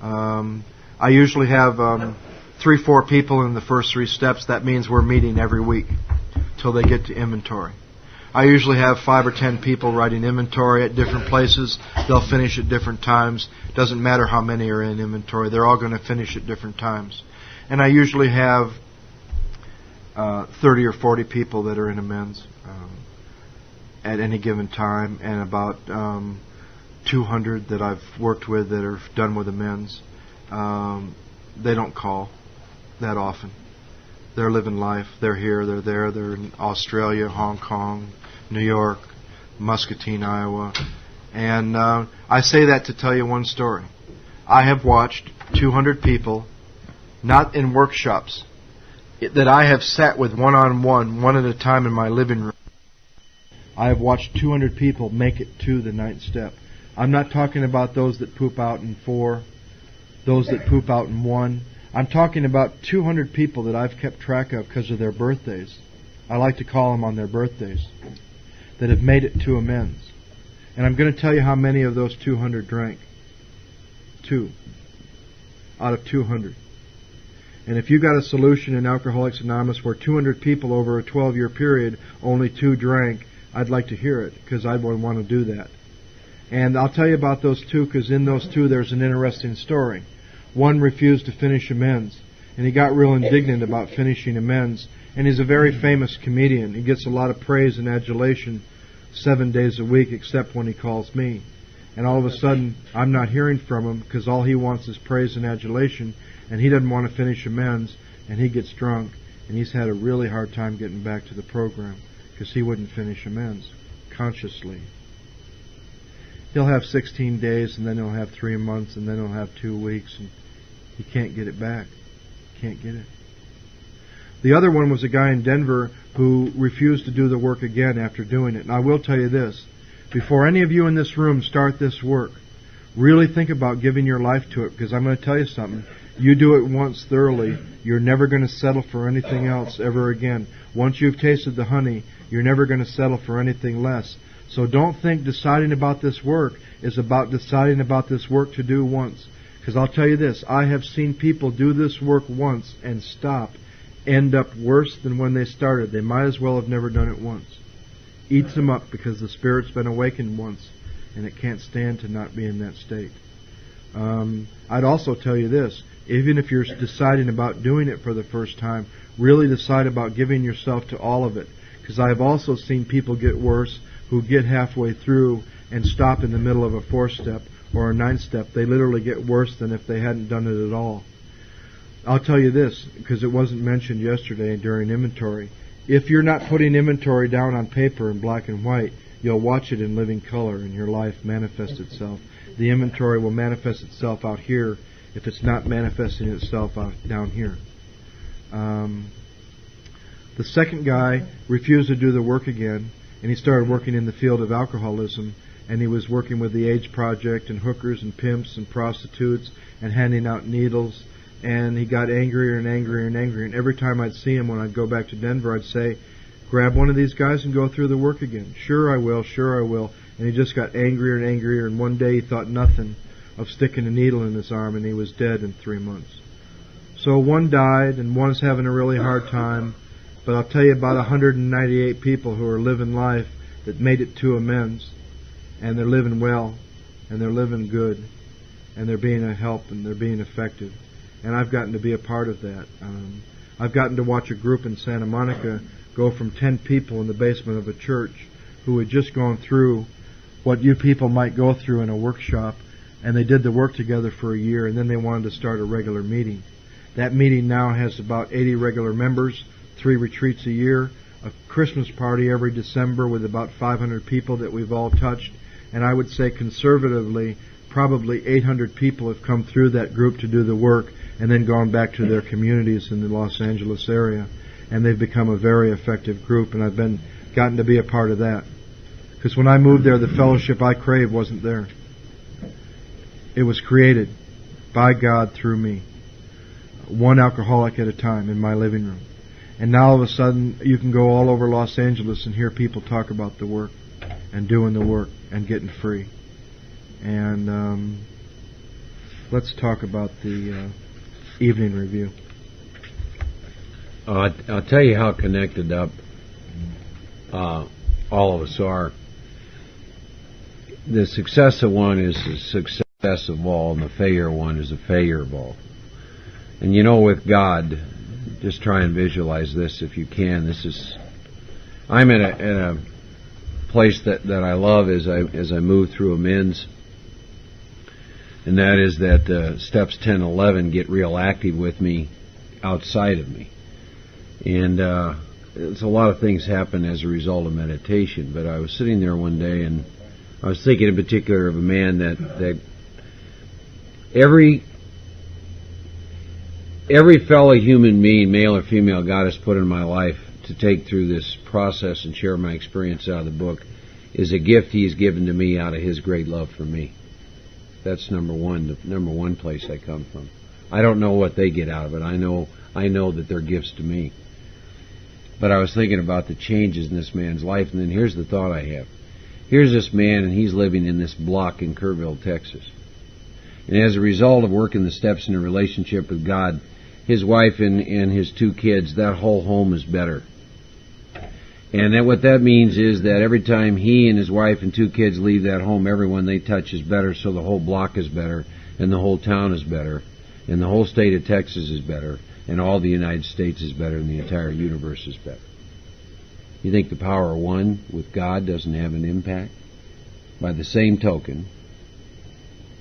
I usually have 3-4 people in the first 3 steps. That means we're meeting every week till they get to inventory. I usually have 5 or 10 people writing inventory at different places. They'll finish at different times. Doesn't matter how many are in inventory. They're all going to finish at different times. And I usually have 30 or 40 people that are in amends at any given time, and about 200 that I've worked with that are done with amends. They don't call that often. They're living life. They're here, they're there, they're in Australia, Hong Kong, New York, Muscatine, Iowa. And I say that to tell you one story. I have watched 200 people, not in workshops, that I have sat with one-on-one, one at a time in my living room. I have watched 200 people make it to the 9th step. I'm not talking about those that poop out in 4, those that poop out in 1. I'm talking about 200 people that I've kept track of because of their birthdays. I like to call them on their birthdays, that have made it to amends. And I'm going to tell you how many of those 200 drank. 2 out of 200. And if you got a solution in Alcoholics Anonymous where 200 people over a 12-year period, only 2 drank, I'd like to hear it, because I would want to do that. And I'll tell you about those 2, because in those 2 there's an interesting story. One refused to finish amends, and he got real indignant about finishing amends. And he's a very famous comedian. He gets a lot of praise and adulation 7 days a week, except when he calls me. And all of a sudden, I'm not hearing from him, because all he wants is praise and adulation, and he doesn't want to finish amends, and he gets drunk, and he's had a really hard time getting back to the program, because he wouldn't finish amends consciously. He'll have 16 days, and then he'll have 3 months, and then he'll have 2 weeks, and he can't get it back. Can't get it. The other one was a guy in Denver who refused to do the work again after doing it. And I will tell you this, before any of you in this room start this work, really think about giving your life to it, because I'm going to tell you something. You do it once thoroughly, you're never going to settle for anything else ever again. Once you've tasted the honey, you're never going to settle for anything less. So don't think deciding about this work is about deciding about this work to do once. Because I'll tell you this, I have seen people do this work once and stop, end up worse than when they started. They might as well have never done it once. Eats them up because the Spirit's been awakened once, and it can't stand to not be in that state. I'd also tell you this, even if you're deciding about doing it for the first time, really decide about giving yourself to all of it. Because I've also seen people get worse who get halfway through and stop in the middle of a 4-step or a 9-step. They literally get worse than if they hadn't done it at all. I'll tell you this, because it wasn't mentioned yesterday during inventory. If you're not putting inventory down on paper in black and white, you'll watch it in living color and your life manifest itself. The inventory will manifest itself out here if it's not manifesting itself out down here. The second guy refused to do the work again, and he started working in the field of alcoholism, and he was working with the AIDS Project and hookers and pimps and prostitutes and handing out needles, and he got angrier and angrier and angrier. And every time I'd see him when I'd go back to Denver, I'd say, grab one of these guys and go through the work again. Sure I will, sure I will. And he just got angrier and angrier, and one day he thought nothing of sticking a needle in his arm, and he was dead in 3 months. So one died, and one's having a really hard time, but I'll tell you about 198 people who are living life that made it to amends, and they're living well, and they're living good, and they're being a help, and they're being effective. And I've gotten to be a part of that. I've gotten to watch a group in Santa Monica go from 10 people in the basement of a church who had just gone through what you people might go through in a workshop, and they did the work together for a year, and then they wanted to start a regular meeting. That meeting now has about 80 regular members, 3 retreats a year, a Christmas party every December with about 500 people that we've all touched, and I would say conservatively probably 800 people have come through that group to do the work and then gone back to their communities in the Los Angeles area, and they've become a very effective group, and I've gotten to be a part of that. Because when I moved there, the fellowship I craved wasn't there. It was created by God through me, one alcoholic at a time in my living room. And now all of a sudden you can go all over Los Angeles and hear people talk about the work and doing the work and getting free. And let's talk about the evening review. I'll tell you how connected up all of us are. The success of one is the success of all, and the failure of one is the failure of all. And you know, with God, just try and visualize this if you can. I'm in a place that I love as I move through amends, and that is that steps 10 and 11 get real active with me outside of me. And there's a lot of things happen as a result of meditation. But I was sitting there one day, and I was thinking in particular of a man that every fellow human being, male or female, God has put in my life to take through this process and share my experience out of the book is a gift He's given to me out of His great love for me. That's number one, the number one place I come from. I don't know what they get out of it. I know that they're gifts to me. But I was thinking about the changes in this man's life, and then here's the thought I have. Here's this man, and he's living in this block in Kerrville, Texas. And as a result of working the steps in a relationship with God, his wife and his 2 kids, that whole home is better. And that what that means is that every time he and his wife and 2 kids leave that home, everyone they touch is better, so the whole block is better, and the whole town is better, and the whole state of Texas is better, and all the United States is better, and the entire universe is better. You think the power of one with God doesn't have an impact? By the same token,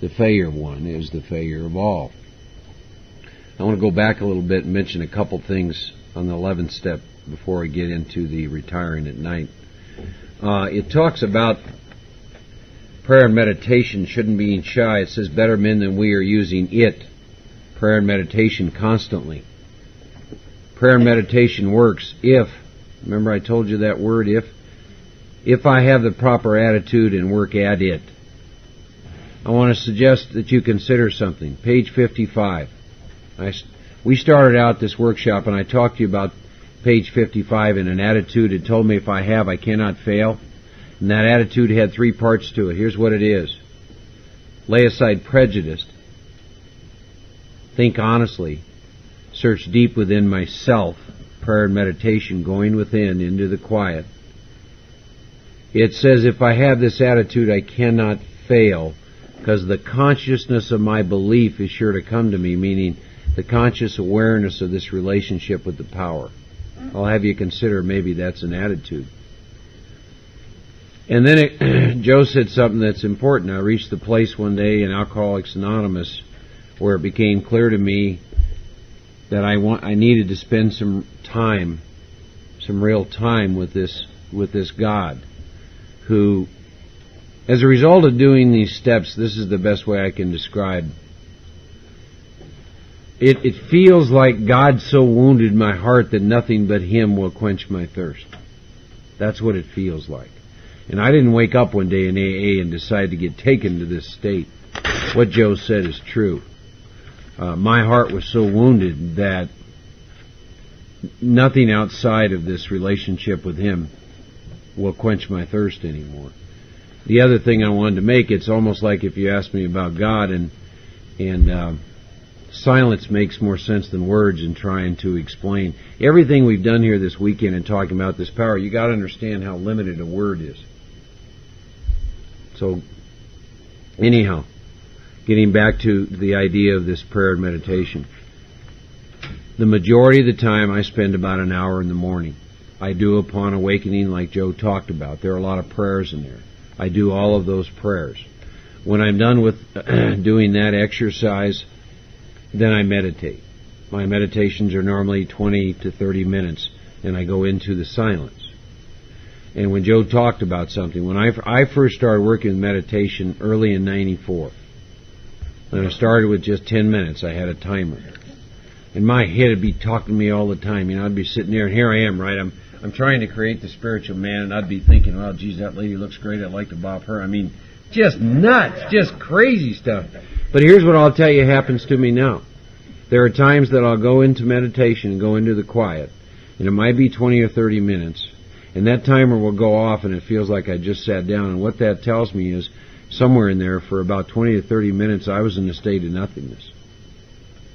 the failure of one is the failure of all. I want to go back a little bit and mention a couple things on the 11th step before I get into the retiring at night. It talks about prayer and meditation shouldn't be shy. It says better men than we are using it, prayer and meditation, constantly. Prayer and meditation works if, remember I told you that word, if I have the proper attitude and work at it. I want to suggest that you consider something. Page 55. We started out this workshop and I talked to you about page 55 and an attitude. It told me if I have, I cannot fail. And that attitude had 3 parts to it. Here's what it is. Lay aside prejudice. Think honestly. Search deep within myself. Prayer and meditation, going within into the quiet. It says if I have this attitude, I cannot fail, because the consciousness of my belief is sure to come to me, meaning the conscious awareness of this relationship with the power. I'll have you consider maybe that's an attitude. And then Joe said something that's important. I reached the place one day in Alcoholics Anonymous where it became clear to me that I needed to spend some time, some real time with this God, who, as a result of doing these steps, this is the best way I can describe. It feels like God so wounded my heart that nothing but Him will quench my thirst. That's what it feels like. And I didn't wake up one day in AA and decide to get taken to this state. What Joe said is true. My heart was so wounded that nothing outside of this relationship with Him will quench my thirst anymore. The other thing I wanted to make, it's almost like if you ask me about God, and silence makes more sense than words in trying to explain. Everything we've done here this weekend in talking about this power, you got to understand how limited a word is. So, anyhow, getting back to the idea of this prayer and meditation. The majority of the time I spend about an hour in the morning. I do upon awakening like Joe talked about. There are a lot of prayers in there. I do all of those prayers. When I'm done with doing that exercise, then I meditate. My meditations are normally 20 to 30 minutes, and I go into the silence. And when Joe talked about something, when I first started working with meditation early in 94, and I started with just 10 minutes, I had a timer. And my head would be talking to me all the time. You know, I'd be sitting there, and here I am, right? I'm trying to create the spiritual man, and I'd be thinking, well, geez, that lady looks great. I'd like to bop her. I mean, just nuts, just crazy stuff. But here's what I'll tell you happens to me now. There are times that I'll go into meditation and go into the quiet, And it might be 20 or 30 minutes. And that timer will go off and it feels like I just sat down. And what that tells me is somewhere in there for about 20 to 30 minutes I was in a state of nothingness.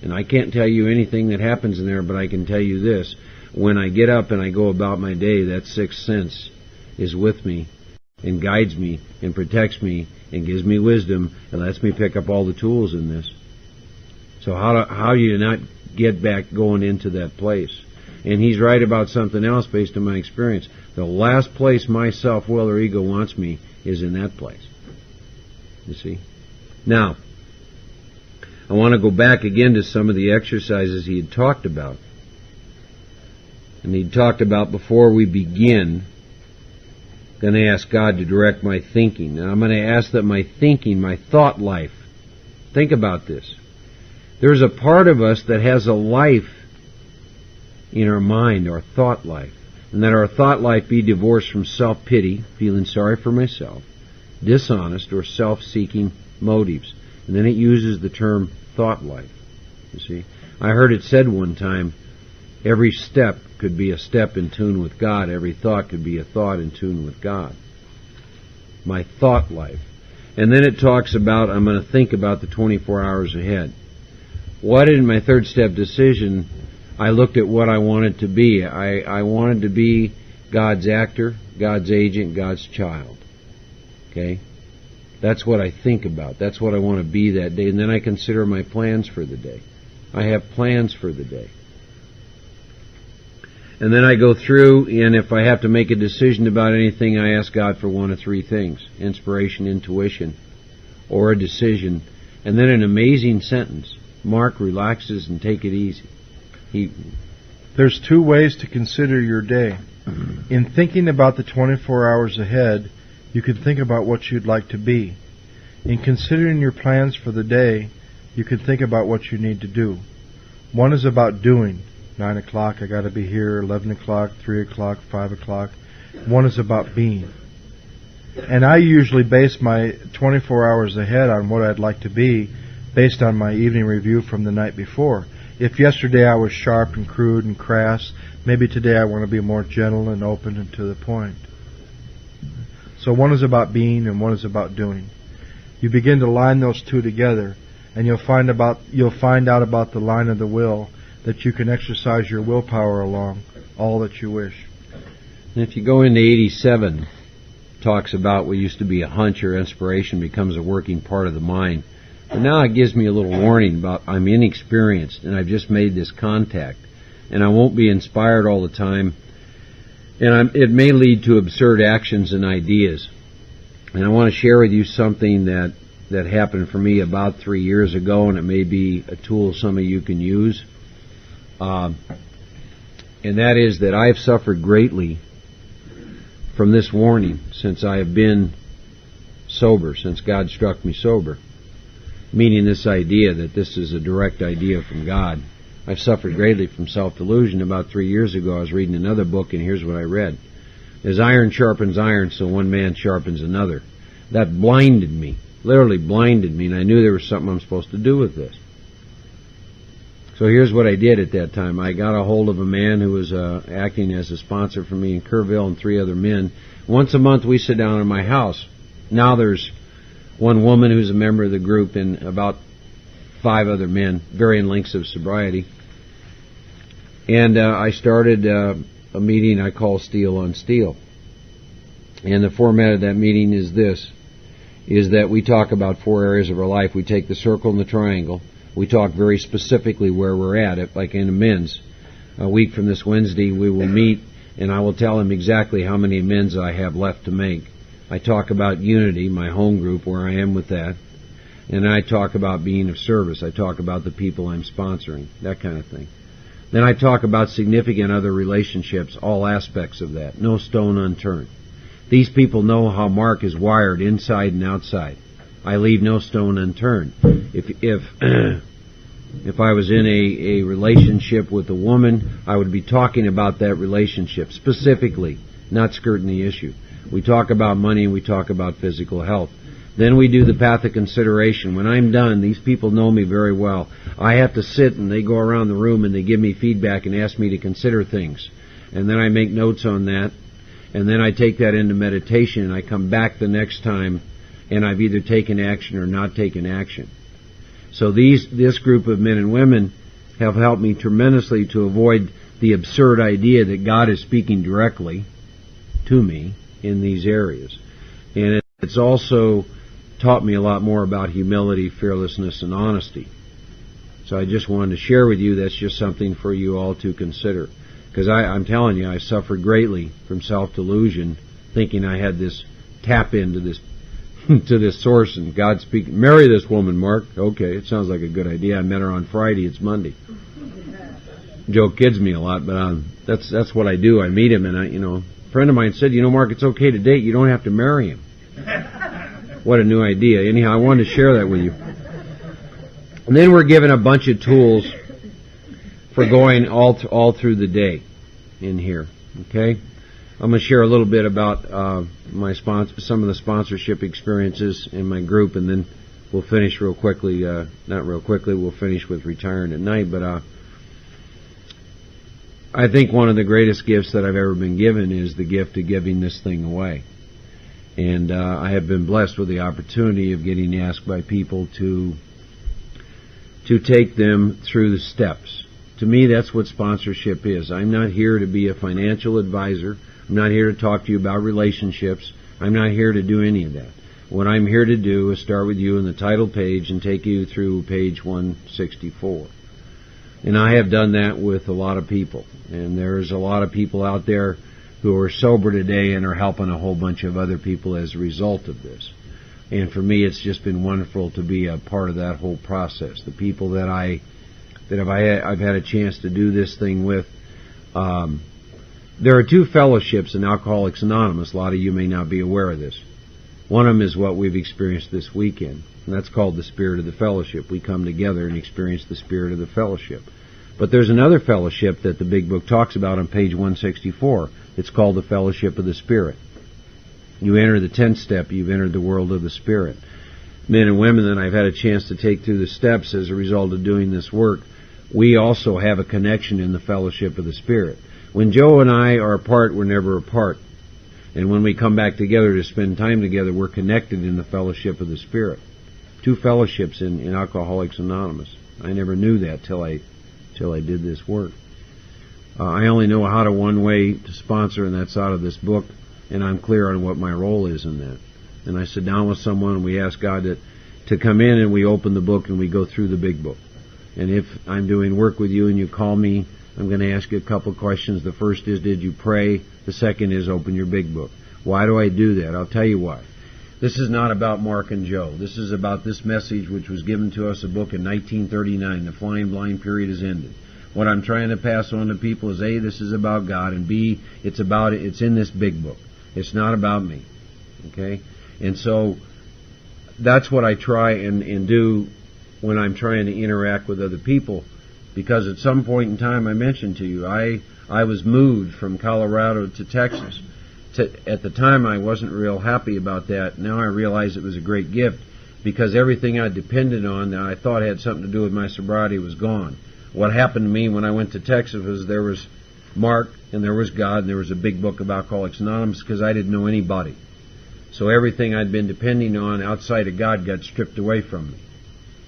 And I can't tell you anything that happens in there, but I can tell you this. When I get up and I go about my day, that sixth sense is with me and guides me and protects me and gives me wisdom and lets me pick up all the tools in this. So how do you not get back going into that place? And he's right about something else based on my experience. The last place my self-will or ego wants me is in that place. You see? Now, I want to go back again to some of the exercises he had talked about. And he talked about before we begin, going to ask God to direct my thinking. And I'm going to ask that my thinking, my thought life, think about this. There's a part of us that has a life in our mind, our thought life. And that our thought life be divorced from self-pity, feeling sorry for myself, dishonest or self-seeking motives. And then it uses the term thought life. You see? I heard it said one time, every step could be a step in tune with God. Every thought could be a thought in tune with God. My thought life. And then it talks about, I'm going to think about the 24 hours ahead. What in my third step decision, I looked at what I wanted to be. I wanted to be God's actor, God's agent, God's child. Okay? That's what I think about. That's what I want to be that day. And then I consider my plans for the day. I have plans for the day. And then I go through, and if I have to make a decision about anything, I ask God for one of three things: inspiration, intuition, or a decision. And then an amazing sentence: Mark, relaxes and take it easy. There's two ways to consider your day. In thinking about the 24 hours ahead, you can think about what you'd like to be. In considering your plans for the day, you can think about what you need to do. One is about doing. 9 o'clock, I got to be here. 11 o'clock, 3 o'clock, 5 o'clock. One is about being. And I usually base my 24 hours ahead on what I'd like to be based on my evening review from the night before. If yesterday I was sharp and crude and crass, maybe today I want to be more gentle and open and to the point. So one is about being and one is about doing. You begin to line those two together, and you'll find out about the line of the will that you can exercise your willpower along all that you wish. And if you go into 87, talks about what used to be a hunch or inspiration becomes a working part of the mind. But now it gives me a little warning about I'm inexperienced and I've just made this contact, and I won't be inspired all the time, and it may lead to absurd actions and ideas. And I want to share with you something that happened for me about 3 years ago, and it may be a tool some of you can use. And that is that I've suffered greatly from this warning since I have been sober, since God struck me sober. Meaning this idea that this is a direct idea from God. I've suffered greatly from self-delusion. About 3 years ago I was reading another book, and here's what I read. As iron sharpens iron, so one man sharpens another. That blinded me, literally blinded me, and I knew there was something I'm supposed to do with this. So here's what I did at that time. I got a hold of a man who was acting as a sponsor for me in Kerrville and 3 other men. Once a month we sit down in my house. Now there's one woman who's a member of the group and about 5 other men, varying lengths of sobriety. And I started a meeting I call Steel on Steel. And the format of that meeting is this, is that we talk about 4 areas of our life. We take the circle and the triangle. We talk very specifically where we're at, like in amends. A week from this Wednesday we will meet, and I will tell him exactly how many amends I have left to make. I talk about unity, my home group, where I am with that. And I talk about being of service. I talk about the people I'm sponsoring, that kind of thing. Then I talk about significant other relationships, all aspects of that. No stone unturned. These people know how Mark is wired inside and outside. I leave no stone unturned. If I was in a relationship with a woman, I would be talking about that relationship specifically, not skirting the issue. We talk about money and we talk about physical health. Then we do the path of consideration. When I'm done, these people know me very well. I have to sit and they go around the room and they give me feedback and ask me to consider things. and then I make notes on that, and then I take that into meditation, and I come back the next time, and I've either taken action or not taken action. So this group of men and women have helped me tremendously to avoid the absurd idea that God is speaking directly to me in these areas. And it's also taught me a lot more about humility, fearlessness, and honesty. So I just wanted to share with you that's just something for you all to consider. Because I'm telling you, I suffered greatly from self-delusion, thinking I had this tap into this to this source, and God speaking, marry this woman, Mark. Okay, it sounds like a good idea. I met her on Friday. It's Monday. Joe kids me a lot, but that's what I do. I meet him, and a friend of mine said, Mark, it's okay to date. You don't have to marry him. What a new idea. Anyhow, I wanted to share that with you. And then we're given a bunch of tools for going all through the day in here. Okay? I'm going to share a little bit about some of the sponsorship experiences in my group, and then we'll finish real quickly. Not real quickly, we'll finish with retiring at night. But I think one of the greatest gifts that I've ever been given is the gift of giving this thing away. And I have been blessed with the opportunity of getting asked by people to take them through the steps. To me, that's what sponsorship is. I'm not here to be a financial advisor. I'm not here to talk to you about relationships. I'm not here to do any of that. What I'm here to do is start with you in the title page and take you through page 164. And I have done that with a lot of people. And there's a lot of people out there who are sober today and are helping a whole bunch of other people as a result of this. And for me, it's just been wonderful to be a part of that whole process. The people that I've had a chance to do this thing with. There are two fellowships in Alcoholics Anonymous. A lot of you may not be aware of this. One of them is what we've experienced this weekend, and that's called the Spirit of the Fellowship. We come together and experience the Spirit of the Fellowship. But there's another fellowship that the Big Book talks about on page 164. It's called the Fellowship of the Spirit. You enter the 10th step, you've entered the world of the Spirit. Men and women that I've had a chance to take through the steps as a result of doing this work, we also have a connection in the Fellowship of the Spirit. When Joe and I are apart, we're never apart. And when we come back together to spend time together, we're connected in the Fellowship of the Spirit. Two fellowships in Alcoholics Anonymous. I never knew that till I did this work. I only know how to one way to sponsor, and that's out of this book, and I'm clear on what my role is in that. And I sit down with someone, and we ask God to come in, and we open the book, and we go through the Big Book. And if I'm doing work with you and you call me, I'm going to ask you a couple of questions. The first is, did you pray? The second is, open your Big Book. Why do I do that? I'll tell you why. This is not about Mark and Joe. This is about this message which was given to us, a book in 1939. The flying blind period has ended. What I'm trying to pass on to people is, A, this is about God, and B, it's in this Big Book. It's not about me. Okay? And so that's what I try and do when I'm trying to interact with other people. Because at some point in time, I mentioned to you, I was moved from Colorado to Texas. At the time, I wasn't real happy about that. Now I realize it was a great gift, because everything I depended on that I thought had something to do with my sobriety was gone. What happened to me when I went to Texas was there was Mark, and there was God, and there was a Big Book of Alcoholics Anonymous, because I didn't know anybody. So everything I'd been depending on outside of God got stripped away from me.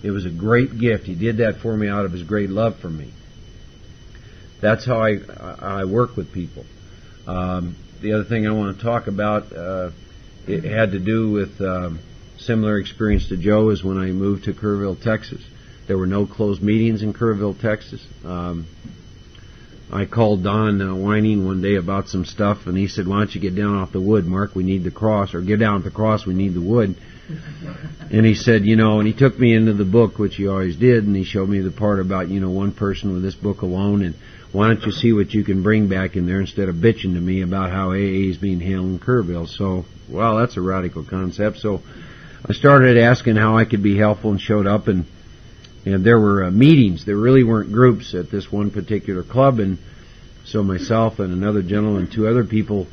It was a great gift. He did that for me out of His great love for me. That's how I work with people. The other thing I want to talk about, it had to do with similar experience to Joe, is when I moved to Kerrville, Texas. There were no closed meetings in Kerrville, Texas. I called Don whining one day about some stuff, and he said, why don't you get down off the wood, Mark, we need the cross, or get down off the cross, we need the wood. And he said, and he took me into the book, which he always did, and he showed me the part about, one person with this book alone, and why don't you see what you can bring back in there instead of bitching to me about how AA is being handled in Kerrville. So, well, that's a radical concept. So I started asking how I could be helpful, and showed up, and there were meetings. There really weren't groups at this one particular club, and so myself and another gentleman and two other people,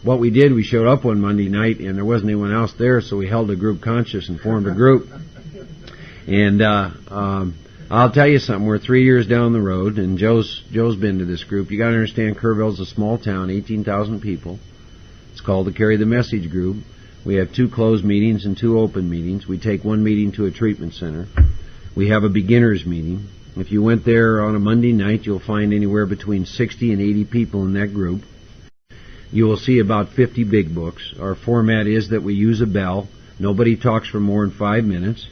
what we did, we showed up one Monday night, and there wasn't anyone else there, so we held a group conscious and formed a group. And I I'll tell you something. We're 3 years down the road, and Joe's been to this group. You got to understand, Kerrville's a small town, 18,000 people. It's called the Carry the Message Group. We have 2 closed meetings and 2 open meetings. We take 1 meeting to a treatment center. We have a beginners meeting. If you went there on a Monday night, you'll find anywhere between 60 and 80 people in that group. You will see about 50 big books. Our format is that we use a bell. Nobody talks for more than 5 minutes.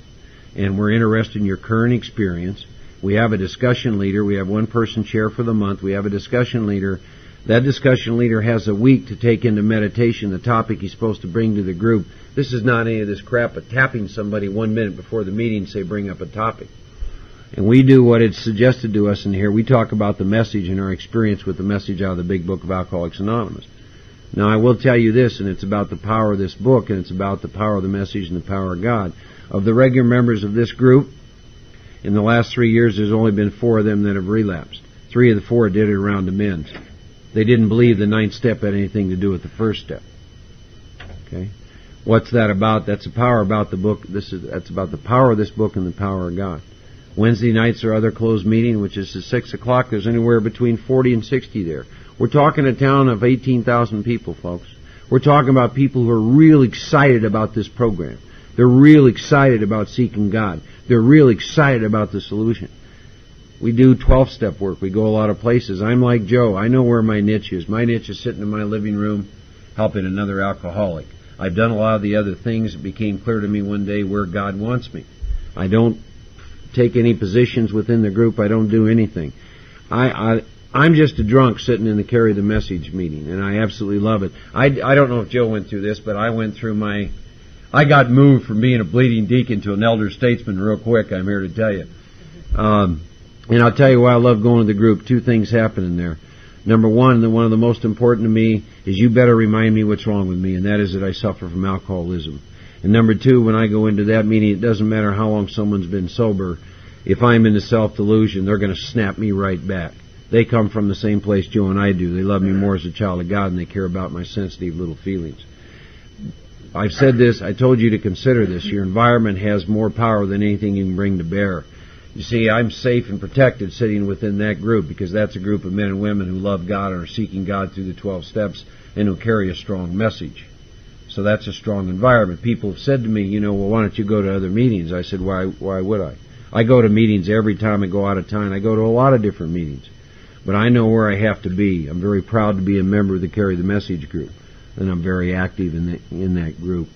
And we're interested in your current experience. We have a discussion leader. We have 1 person chair for the month. We have a discussion leader. That discussion leader has a week to take into meditation the topic he's supposed to bring to the group. This is not any of this crap of tapping somebody 1 minute before the meeting, say, bring up a topic. And we do what it's suggested to us in here. We talk about the message and our experience with the message out of the Big Book of Alcoholics Anonymous. Now, I will tell you this, and it's about the power of this book, and it's about the power of the message and the power of God. Of the regular members of this group, in the last 3 years, there's only been 4 of them that have relapsed. 3 of the 4 did it around amends. They didn't believe the 9th step had anything to do with the 1st step. Okay? What's that about? That's the power about the book. That's about the power of this book and the power of God. Wednesday nights are other closed meeting, which is at 6 o'clock. There's anywhere between 40 and 60 there. We're talking a town of 18,000 people, folks. We're talking about people who are real excited about this program. They're real excited about seeking God. They're real excited about the solution. We do 12-step work. We go a lot of places. I'm like Joe. I know where my niche is. My niche is sitting in my living room helping another alcoholic. I've done a lot of the other things. It became clear to me one day where God wants me. I don't take any positions within the group. I don't do anything. I'm just a drunk sitting in the Carry the Message meeting, and I absolutely love it. I don't know if Joe went through this, but I went through I got moved from being a bleeding deacon to an elder statesman real quick, I'm here to tell you. And I'll tell you why I love going to the group. 2 things happen in there. Number 1, and one of the most important to me, is you better remind me what's wrong with me, and that is that I suffer from alcoholism. And number 2, when I go into that meeting, it doesn't matter how long someone's been sober. If I'm into self-delusion, they're going to snap me right back. They come from the same place Joe and I do. They love me more as a child of God, and they care about my sensitive little feelings. I've said this, I told you to consider this. Your environment has more power than anything you can bring to bear. You see, I'm safe and protected sitting within that group because that's a group of men and women who love God and are seeking God through the 12 steps and who carry a strong message. So that's a strong environment. People have said to me, well, why don't you go to other meetings? I said, why would I? I go to meetings every time I go out of town. I go to a lot of different meetings. But I know where I have to be. I'm very proud to be a member of the Carry the Message group. And I'm very active in that group.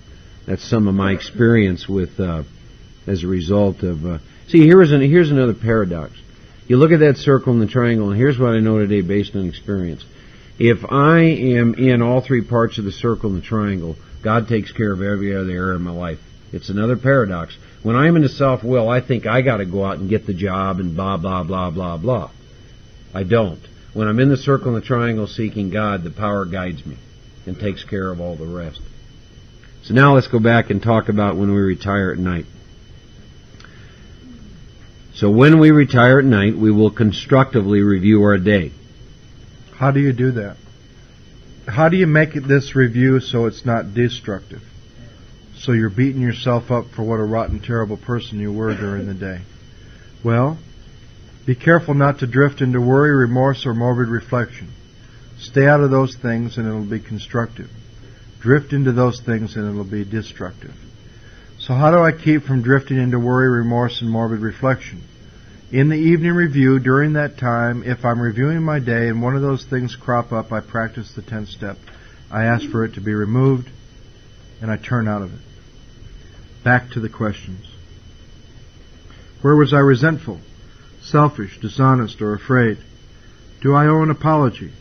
That's some of my experience with, as a result of. See, here's another paradox. You look at that circle and the triangle, and here's what I know today based on experience. If I am in all 3 parts of the circle and the triangle, God takes care of every other area of my life. It's another paradox. When I'm in the self-will, I think I got to go out and get the job and blah blah blah blah blah. I don't. When I'm in the circle and the triangle seeking God, the power guides me and takes care of all the rest. So now let's go back and talk about when we retire at night. So when we retire at night, we will constructively review our day. How do you do that? How do you make this review so it's not destructive? So you're beating yourself up for what a rotten, terrible person you were during the day. Well, be careful not to drift into worry, remorse, or morbid reflection. Stay out of those things and it'll be constructive. Drift into those things and it'll be destructive. So how do I keep from drifting into worry, remorse, and morbid reflection? In the evening review, during that time, if I'm reviewing my day and one of those things crop up, I practice the 10th step. I ask for it to be removed and I turn out of it. Back to the questions. Where was I resentful, selfish, dishonest, or afraid? Do I owe an apology?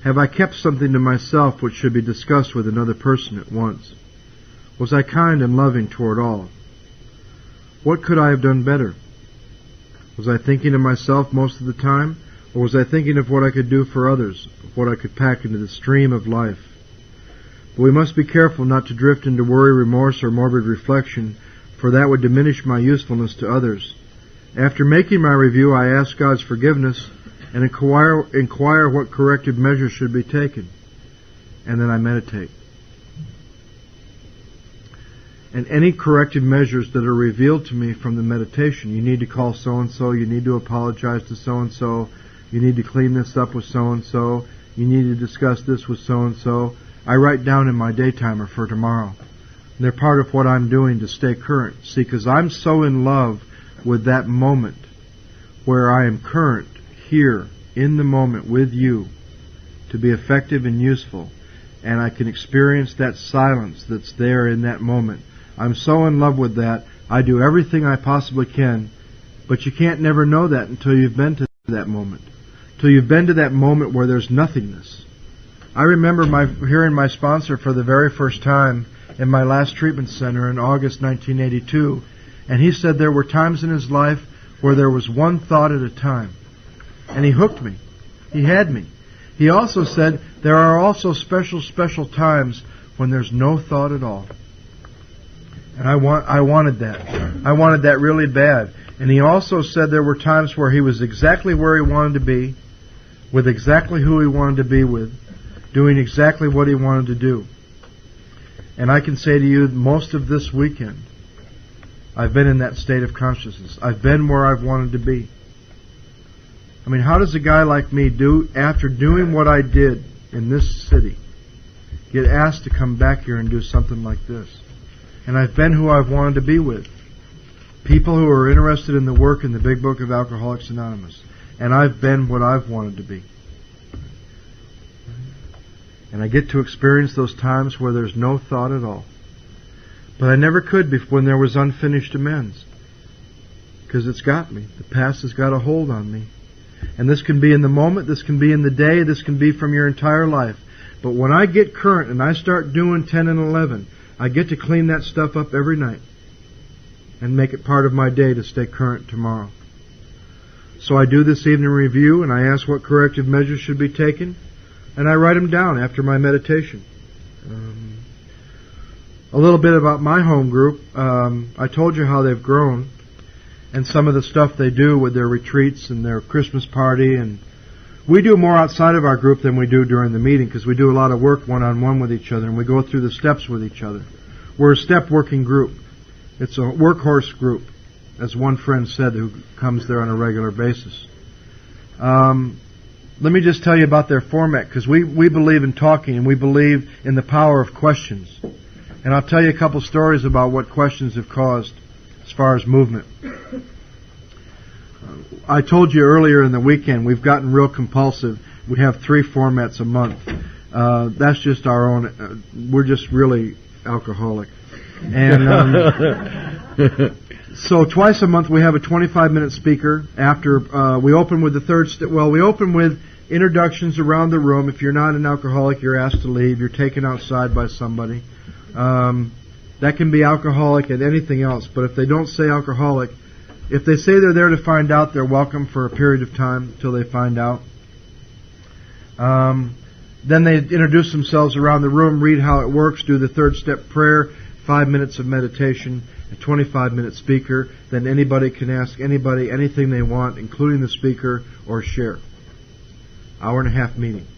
Have I kept something to myself which should be discussed with another person at once? Was I kind and loving toward all? What could I have done better? Was I thinking of myself most of the time, or was I thinking of what I could do for others, of what I could pack into the stream of life? But we must be careful not to drift into worry, remorse, or morbid reflection, for that would diminish my usefulness to others. After making my review, I ask God's forgiveness and inquire what corrective measures should be taken. And then I meditate. and any corrective measures that are revealed to me from the meditation. You need to call so-and-so, you need to apologize to so-and-so, you need to clean this up with so-and-so, you need to discuss this with so-and-so. I write down in my daytimer for tomorrow. And they're part of what I'm doing to stay current. See, because I'm so in love with that moment where I am current, here, in the moment with you, to be effective and useful, and I can experience that silence that's there in that moment. I'm so in love with that, I do everything I possibly can, but you can't never know that until you've been to that moment. Till you've been to that moment where there's nothingness. I remember hearing my sponsor for the very first time in my last treatment center in August 1982, and he said there were times in his life where there was one thought at a time. And he hooked me. He had me. He also said there are also special times when there's no thought at all. And I wanted that. I wanted that really bad. And he also said there were times where he was exactly where he wanted to be, with exactly who he wanted to be with, doing exactly what he wanted to do. And I can say to you, most of this weekend, I've been in that state of consciousness. I've been where I've wanted to be. I mean, how does a guy like me do, after doing what I did in this city, get asked to come back here and do something like this? And I've been who I've wanted to be with. People who are interested in the work in the Big Book of Alcoholics Anonymous. And I've been what I've wanted to be. And I get to experience those times where there's no thought at all. But I never could when there was unfinished amends. Because it's got me. The past has got a hold on me. And this can be in the moment, this can be in the day, this can be from your entire life. But when I get current and I start doing 10 and 11, I get to clean that stuff up every night and make it part of my day to stay current tomorrow. So I do this evening review and I ask what corrective measures should be taken, and I write them down after my meditation. A little bit about my home group. I told you how they've grown and some of the stuff they do with their retreats and their Christmas party. And we do more outside of our group than we do during the meeting because we do a lot of work one-on-one with each other and we go through the steps with each other. We're a step-working group. It's a workhorse group, as one friend said who comes there on a regular basis. Let me just tell you about their format, because we believe in talking and we believe in the power of questions. And I'll tell you a couple stories about what questions have caused as far as movement. I told you earlier in the weekend we've gotten real compulsive. We have 3 formats a month. That's just our own. We're just really alcoholic. And so twice a month we have a 25-minute speaker. After we open with the third we open with introductions around the room. If you're not an alcoholic, you're asked to leave. You're taken outside by somebody. That can be alcoholic and anything else. But if they don't say alcoholic, if they say they're there to find out, they're welcome for a period of time until they find out. Then they introduce themselves around the room, read how it works, do the third step prayer, 5 minutes of meditation, a 25-minute speaker. Then anybody can ask anybody anything they want, including the speaker, or share. Hour and a half meeting.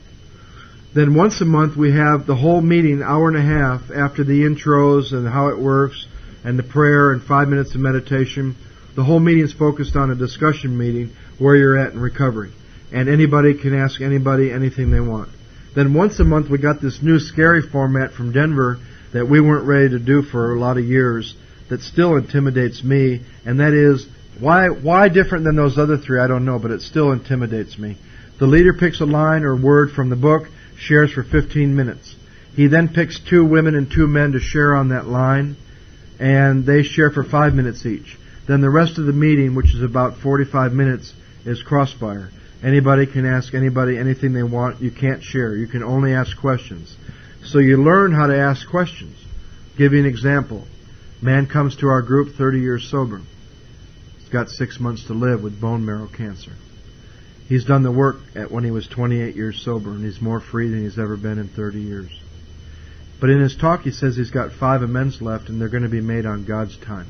Then once a month we have the whole meeting, hour and a half, after the intros and how it works, and the prayer and 5 minutes of meditation. The whole meeting is focused on a discussion meeting where you're at in recovery. And anybody can ask anybody anything they want. Then once a month we got this new scary format from Denver that we weren't ready to do for a lot of years that still intimidates me, and that is, why different than those other 3, I don't know, but it still intimidates me. The leader picks a line or word from the book, shares for 15 minutes. He then picks 2 women and 2 men to share on that line, and they share for 5 minutes each. Then the rest of the meeting, which is about 45 minutes, is crossfire. Anybody can ask anybody anything they want. You can't share. You can only ask questions. So you learn how to ask questions. Give you an example. Man comes to our group 30 years sober. He's got 6 months to live with bone marrow cancer. He's done the work when he was 28 years sober, and he's more free than he's ever been in 30 years. But in his talk he says he's got 5 amends left, and they're going to be made on God's time.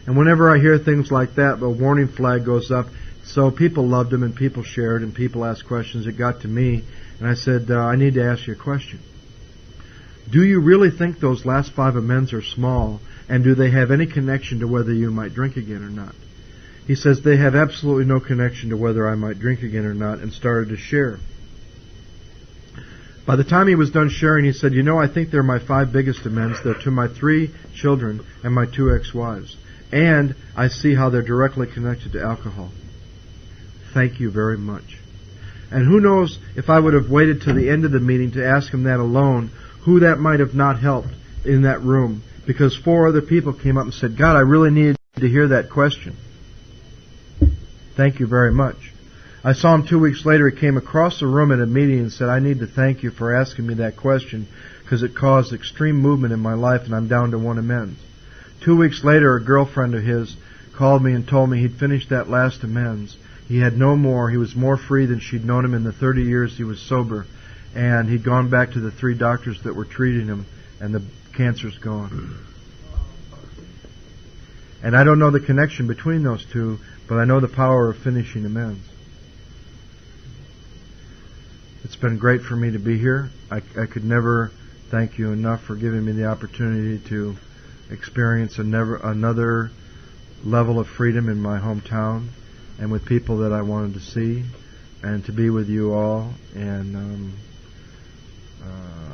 And whenever I hear things like that, the warning flag goes up. So people loved him, and people shared, and people asked questions. It got to me, and I said, I need to ask you a question. Do you really think those last 5 amends are small, and do they have any connection to whether you might drink again or not? He says, they have absolutely no connection to whether I might drink again or not, and started to share. By the time he was done sharing, he said, I think they're my 5 biggest amends. They're to my 3 children and my 2 ex-wives. And I see how they're directly connected to alcohol. Thank you very much. And who knows if I would have waited to the end of the meeting to ask him that alone, who that might have not helped in that room. Because 4 other people came up and said, God, I really needed to hear that question. Thank you very much. I saw him 2 weeks later. He came across the room at a meeting and said, I need to thank you for asking me that question because it caused extreme movement in my life and I'm down to 1 amends. 2 weeks later, a girlfriend of his called me and told me he'd finished that last amends. He had no more. He was more free than she'd known him in the 30 years he was sober. And he'd gone back to the 3 doctors that were treating him, and the cancer's gone. And I don't know the connection between those 2, but I know the power of finishing amends. It's been great for me to be here. I could never thank you enough for giving me the opportunity to experience another level of freedom in my hometown and with people that I wanted to see, and to be with you all. And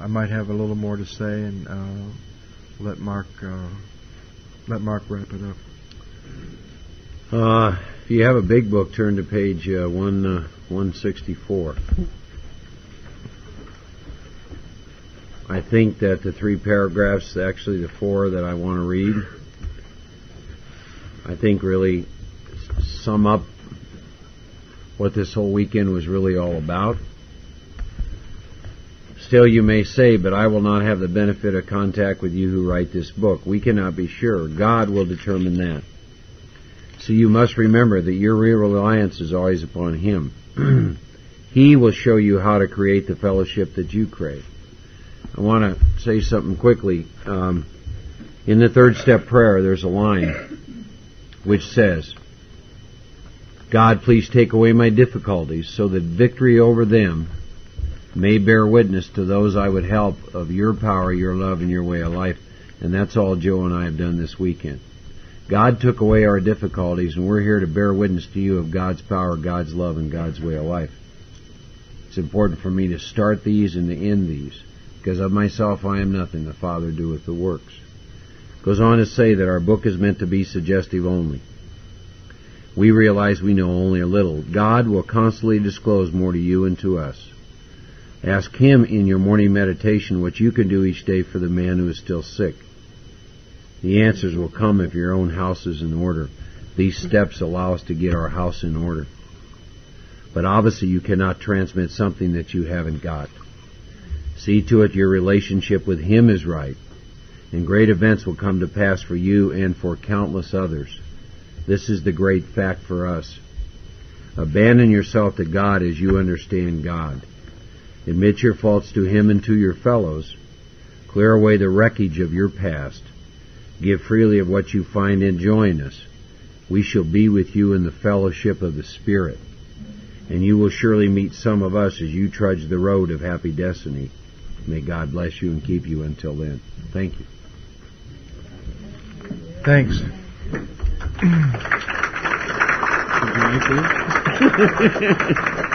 I might have a little more to say, and let Mark wrap it up. If you have a big book, turn to page 164. I think that the 3 paragraphs, actually the 4 that I want to read, I think really sum up what this whole weekend was really all about. Still, you may say, but I will not have the benefit of contact with you who write this book. We cannot be sure. God will determine that. So you must remember that your real reliance is always upon Him. He will show you how to create the fellowship that you crave. I want to say something quickly. In the 3rd step prayer, there's a line which says, God, please take away my difficulties so that victory over them may bear witness to those I would help of your power, your love, and your way of life. And that's all Joe and I have done this weekend. God took away our difficulties, and we're here to bear witness to you of God's power, God's love, and God's way of life. It's important for me to start these and to end these, because of myself I am nothing, the Father doeth the works. Goes on to say that our book is meant to be suggestive only. We realize we know only a little. God will constantly disclose more to you and to us. Ask Him in your morning meditation what you can do each day for the man who is still sick. The answers will come if your own house is in order. These steps allow us to get our house in order. But obviously you cannot transmit something that you haven't got. See to it your relationship with Him is right, and great events will come to pass for you and for countless others. This is the great fact for us. Abandon yourself to God as you understand God. Admit your faults to Him and to your fellows. Clear away the wreckage of your past. Give freely of what you find enjoying us. We shall be with you in the fellowship of the Spirit, and you will surely meet some of us as you trudge the road of happy destiny. May God bless you and keep you until then. Thank you. Thanks. Would you like to?